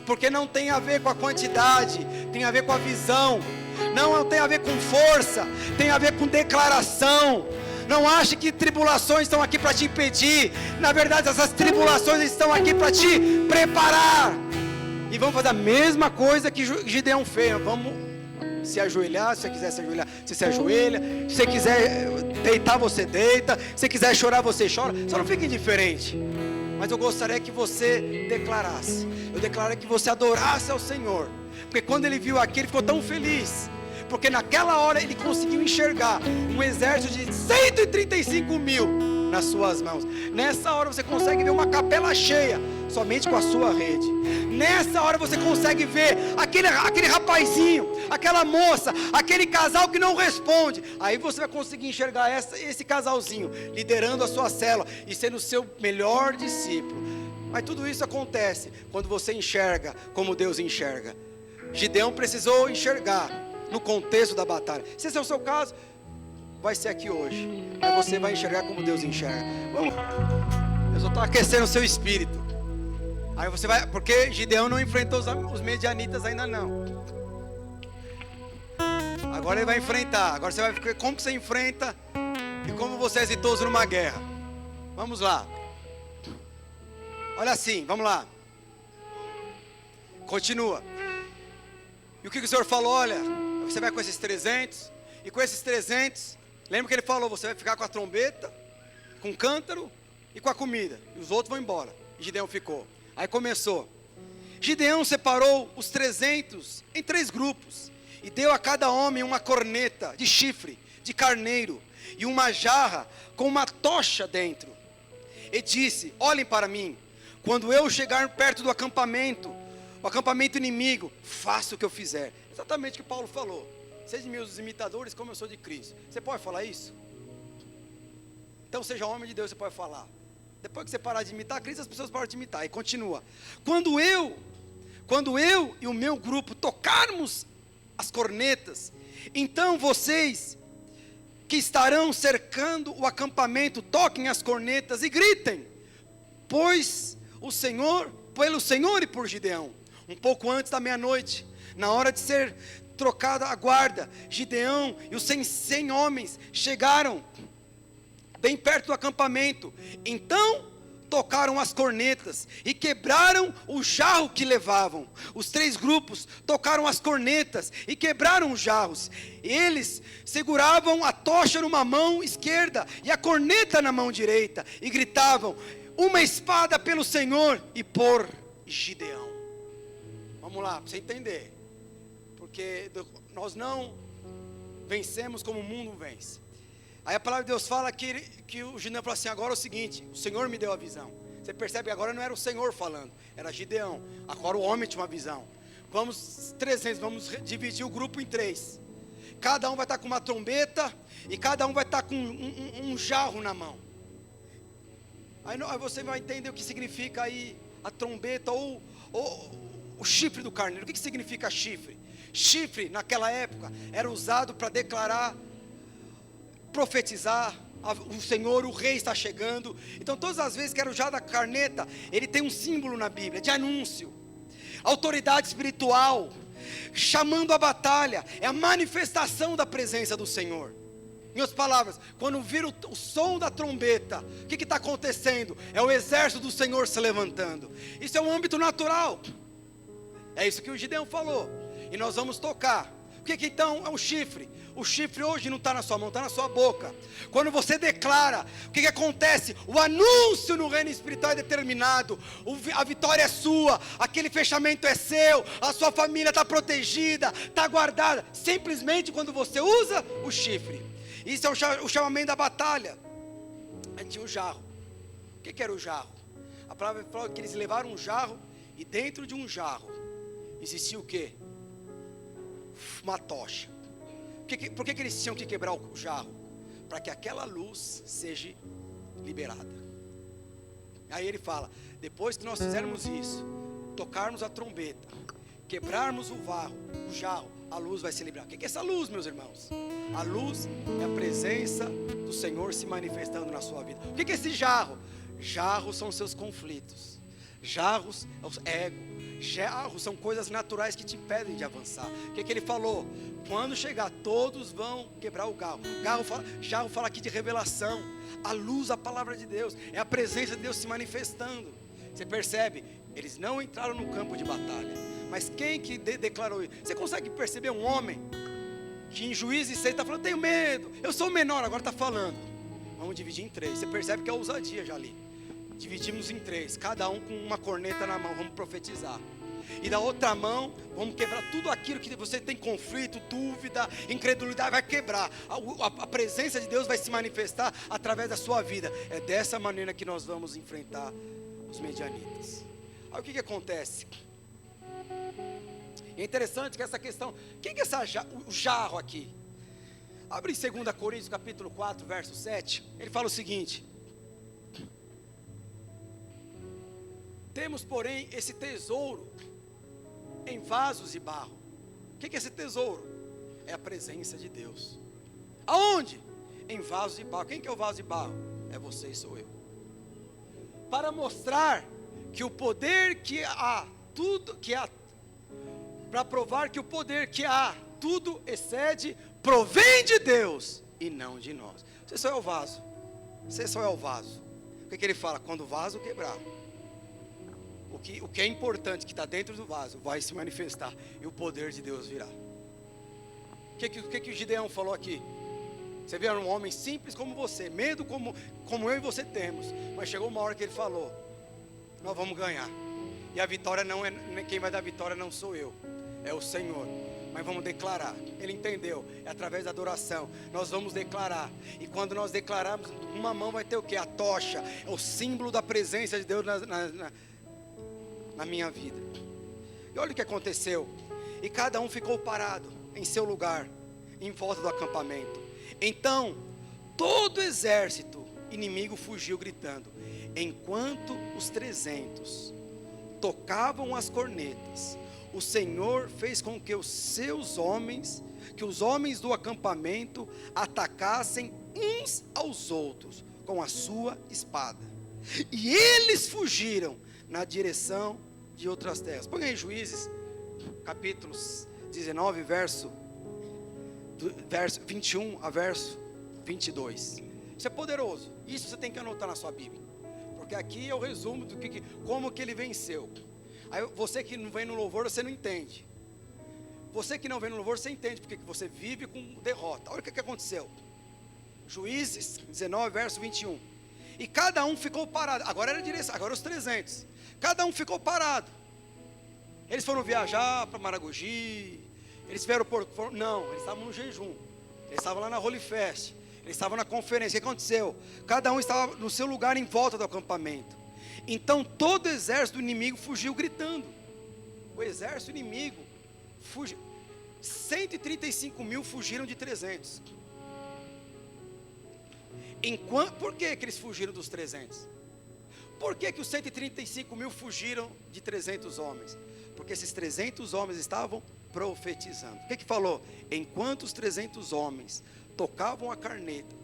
porque não tem a ver com a quantidade, tem a ver com a visão. Não tem a ver com força, tem a ver com declaração. Não ache que tribulações estão aqui para te impedir. Na verdade, essas tribulações estão aqui para te preparar. E vamos fazer a mesma coisa que Gideão fez. Vamos se ajoelhar, se você quiser se ajoelhar, você se ajoelha. Se você quiser deitar, você deita. Se você quiser chorar, você chora. Só não fique indiferente. Mas eu gostaria que você declarasse. Eu declaro que você adorasse ao Senhor. Porque quando ele viu aqui, ele ficou tão feliz. Porque naquela hora ele conseguiu enxergar um exército de 135 mil nas suas mãos. Nessa hora você consegue ver uma capela cheia, somente com a sua rede. Nessa hora você consegue ver aquele rapazinho, aquela moça, aquele casal que não responde. Aí você vai conseguir enxergar esse casalzinho liderando a sua célula e sendo o seu melhor discípulo. Mas tudo isso acontece quando você enxerga como Deus enxerga. Gideão precisou enxergar no contexto da batalha. Se esse é o seu caso, vai ser aqui hoje. Mas você vai enxergar como Deus enxerga. Vamos. Eu só estou aquecendo o seu espírito. Aí você vai, porque Gideão não enfrentou os medianitas ainda não. Agora ele vai enfrentar. Agora você vai ver como que você enfrenta e como você é exitoso numa guerra. Vamos lá. Olha assim, vamos lá. Continua. E o que o Senhor falou? Olha, você vai com esses 300. E com esses 300, lembra que ele falou, você vai ficar com a trombeta, com o cântaro e com a comida. E os outros vão embora. E Gideão ficou. Aí começou. Gideão separou os 300 em 3 grupos. E deu a cada homem uma corneta de chifre, de carneiro. E uma jarra com uma tocha dentro. E disse, olhem para mim. Quando eu chegar perto do acampamento, o acampamento inimigo, faça o que eu fizer. Exatamente o que Paulo falou. Sejam meus imitadores como eu sou de Cristo. Você pode falar isso? Então seja homem de Deus, você pode falar. Depois que você parar de imitar Cristo, as pessoas param de imitar. E continua. Quando eu e o meu grupo tocarmos as cornetas, então vocês que estarão cercando o acampamento, toquem as cornetas e gritem, pelo Senhor e por Gideão. Um pouco antes da meia-noite, na hora de ser trocada a guarda, Gideão e os 100 homens chegaram bem perto do acampamento. Então tocaram as cornetas e quebraram o jarro que levavam. Os 3 grupos tocaram as cornetas e quebraram os jarros. Eles seguravam a tocha numa mão esquerda e a corneta na mão direita e gritavam, uma espada pelo Senhor e por Gideão. Vamos lá, para você entender. Porque nós não vencemos como o mundo vence. Aí a palavra de Deus fala que o Gideão falou assim, agora é o seguinte, o Senhor me deu a visão. Você percebe que agora não era o Senhor falando, era Gideão. Agora o homem tinha uma visão. Vamos dividir o grupo em 3. Cada um vai estar com uma trombeta e cada um vai estar com um jarro na mão. Aí você vai entender o que significa aí a trombeta ou o chifre do carneiro. O que significa chifre? Chifre, naquela época, era usado para declarar, profetizar, o Senhor, o rei está chegando. Então todas as vezes que era usada a corneta, ele tem um símbolo na Bíblia, de anúncio, autoridade espiritual, chamando a batalha, é a manifestação da presença do Senhor. Em outras palavras, quando vira o som da trombeta, o que está acontecendo? É o exército do Senhor se levantando. Isso é um âmbito natural. É isso que o Gideão falou. E nós vamos tocar. O que então é um chifre? O chifre hoje não está na sua mão, está na sua boca. Quando você declara, o que acontece? O anúncio no reino espiritual é determinado. A vitória é sua, aquele fechamento é seu, a sua família está protegida, está guardada. Simplesmente quando você usa o chifre. Isso é o chamamento da batalha. Aí tinha o jarro. O que era o jarro? A palavra fala que eles levaram um jarro e dentro de um jarro existia o quê? Uma tocha. Por que eles tinham que quebrar o jarro? Para que aquela luz seja liberada. Aí ele fala, depois que nós fizermos isso, tocarmos a trombeta, quebrarmos o jarro, a luz vai se liberar. O que é essa luz, meus irmãos? A luz é a presença do Senhor se manifestando na sua vida. O que é esse jarro? Jarros são seus conflitos. Jarros é o ego. Jarros são coisas naturais que te impedem de avançar. O que ele falou? Quando chegar, todos vão quebrar o jarro. Jarro fala aqui de revelação. A luz, a palavra de Deus, é a presença de Deus se manifestando. Você percebe? Eles não entraram no campo de batalha. Mas quem que declarou isso? Você consegue perceber um homem que em Juízes 6 está falando, tenho medo, eu sou o menor, agora está falando. Vamos dividir em 3. Você percebe que é ousadia já ali. Dividimos em 3, cada um com uma corneta na mão, vamos profetizar. E da outra mão, vamos quebrar tudo aquilo que você tem conflito, dúvida, incredulidade, vai quebrar. A presença de Deus vai se manifestar através da sua vida. É dessa maneira que nós vamos enfrentar os medianitas. Aí o que acontece? É interessante que essa questão, o que é o jarro aqui? Abre em 2 Coríntios capítulo 4, verso 7, ele fala o seguinte: temos, porém, esse tesouro em vasos de barro. O que é esse tesouro? É a presença de Deus. Aonde? Em vasos de barro. Quem que é o vaso de barro? É você e sou eu. Para mostrar que o poder que há, tudo que há, para provar que o poder que há, tudo excede, provém de Deus e não de nós. Você só é o vaso. Você só é o vaso. O que ele fala? Quando o vaso quebrar, o que é importante, que está dentro do vaso, vai se manifestar e o poder de Deus virá. O que o Gideão falou aqui? Você vê, era um homem simples como você, medo como eu e você temos, mas chegou uma hora que ele falou: nós vamos ganhar, e a vitória não é, quem vai dar a vitória não sou eu, é o Senhor, mas vamos declarar. Ele entendeu, é através da adoração, nós vamos declarar, e quando nós declararmos, uma mão vai ter o que? A tocha, é o símbolo da presença de Deus na minha vida. E olha o que aconteceu, e cada um ficou parado em seu lugar, em volta do acampamento. Então todo o exército inimigo fugiu gritando, enquanto os 300 tocavam as cornetas. O Senhor fez com que os homens do acampamento atacassem uns aos outros com a sua espada, e eles fugiram na direção de outras terras. Põe aí Juízes, capítulo 19, verso 21 a verso 22. Isso é poderoso. Isso você tem que anotar na sua Bíblia, porque aqui é o resumo do como que ele venceu. Aí você que não vem no louvor, você não entende. Você que não vem no louvor, você entende porque que você vive com derrota. Olha o que aconteceu. Juízes 19, verso 21. E cada um ficou parado. Agora era a direção, agora os 300. Cada um ficou parado. Eles foram viajar para Maragogi. Eles vieram não, eles estavam no jejum. Eles estavam lá na Holy Fest. Eles estavam na conferência. O que aconteceu? Cada um estava no seu lugar em volta do acampamento. Então todo o exército do inimigo fugiu gritando. O exército inimigo fugiu. 135 mil fugiram de 300. Por que eles fugiram dos 300? Por que os 135 mil fugiram de 300 homens? Porque esses 300 homens estavam profetizando. O que falou? Enquanto os 300 homens tocavam a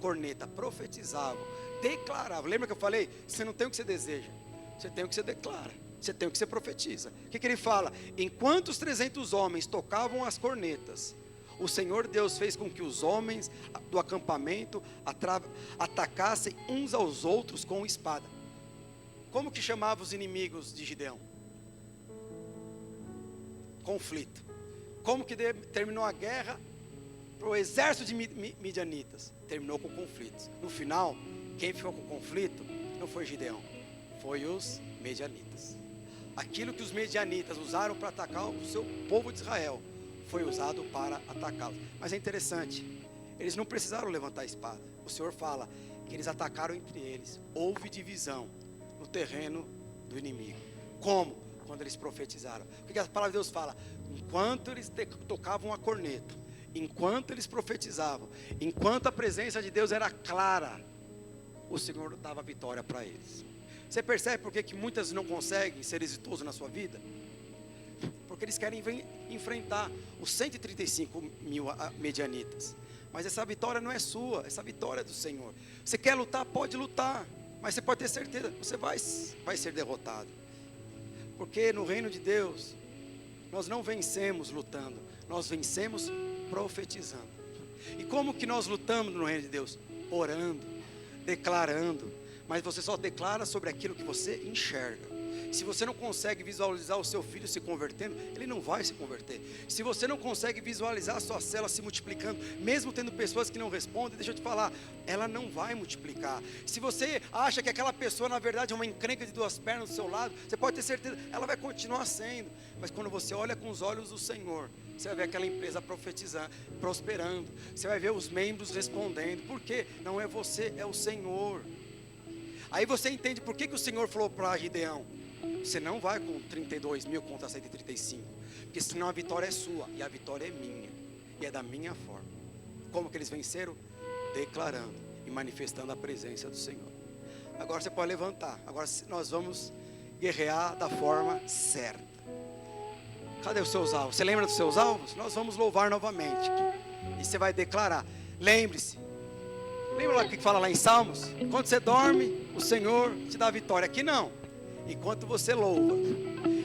corneta, profetizavam, declaravam. Lembra que eu falei? Você não tem o que você deseja, você tem o que você declara, você tem o que você profetiza. O que ele fala? Enquanto os 300 homens tocavam as cornetas, o Senhor Deus fez com que os homens do acampamento atacassem uns aos outros com espada. Como que chamava os inimigos de Gideão? Conflito. Como que terminou a guerra para o exército de midianitas? Terminou com conflitos. No final, quem ficou com conflito não foi Gideão, foi os medianitas. Aquilo que os medianitas usaram para atacar o seu povo de Israel, foi usado para atacá-los. Mas é interessante, eles não precisaram levantar a espada. O Senhor fala que eles atacaram entre eles. Houve divisão no terreno do inimigo. Como? Quando eles profetizaram. Porque a palavra de Deus fala: enquanto eles tocavam a corneta, enquanto eles profetizavam, enquanto a presença de Deus era clara, o Senhor dava vitória para eles. Você percebe por que muitas não conseguem ser exitosos na sua vida? Porque eles querem enfrentar os 135 mil medianitas. Mas essa vitória não é sua, essa vitória é do Senhor. Você quer lutar? Pode lutar, mas você pode ter certeza, você vai ser derrotado. Porque no reino de Deus, nós não vencemos lutando, nós vencemos profetizando. E como que nós lutamos no reino de Deus? Orando, declarando. Mas você só declara sobre aquilo que você enxerga. Se você não consegue visualizar o seu filho se convertendo, ele não vai se converter. Se você não consegue visualizar a sua célula se multiplicando, mesmo tendo pessoas que não respondem, deixa eu te falar, ela não vai multiplicar. Se você acha que aquela pessoa na verdade é uma encrenca de duas pernas do seu lado, você pode ter certeza, ela vai continuar sendo. Mas quando você olha com os olhos do Senhor, você vai ver aquela empresa profetizando, prosperando. Você vai ver os membros respondendo. Por quê? Não é você, é o Senhor. Aí você entende por que o Senhor falou para Gideão: você não vai com 32 mil contra 135, porque senão a vitória é sua e a vitória é minha, e é da minha forma. Como que eles venceram? Declarando e manifestando a presença do Senhor. Agora você pode levantar. Agora nós vamos guerrear da forma certa. Cadê os seus alvos? Você lembra dos seus alvos? Nós vamos louvar novamente, e você vai declarar. Lembre-se, lembra lá o que fala lá em Salmos? Quando você dorme, o Senhor te dá a vitória. Aqui não, enquanto você louva,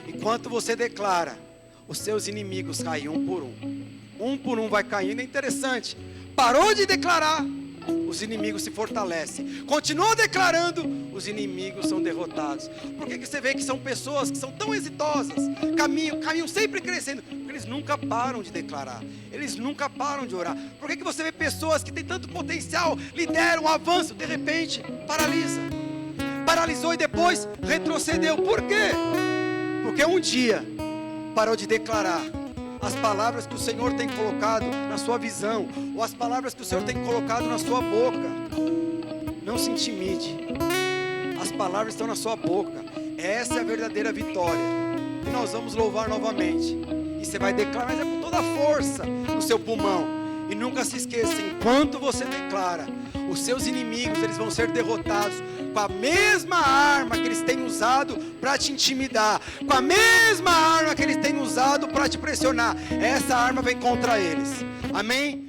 enquanto você declara, os seus inimigos caem um por um. Um por um vai caindo. É interessante. Parou de declarar, os inimigos se fortalecem. Continuou declarando, os inimigos são derrotados. Por que você vê que são pessoas que são tão exitosas, caminham sempre crescendo? Porque eles nunca param de declarar, eles nunca param de orar. Por que você vê pessoas que têm tanto potencial, lideram, avançam, de repente paralisou e depois retrocedeu? Por quê? Porque um dia parou de declarar as palavras que o Senhor tem colocado na sua visão, ou as palavras que o Senhor tem colocado na sua boca. Não se intimide, as palavras estão na sua boca. Essa é a verdadeira vitória. E nós vamos louvar novamente, e você vai declarar, mas é com toda a força no seu pulmão. E nunca se esqueça, enquanto você declara, os seus inimigos, eles vão ser derrotados com a mesma arma que eles têm usado para te intimidar, com a mesma arma que eles têm usado para te pressionar. Essa arma vem contra eles. Amém?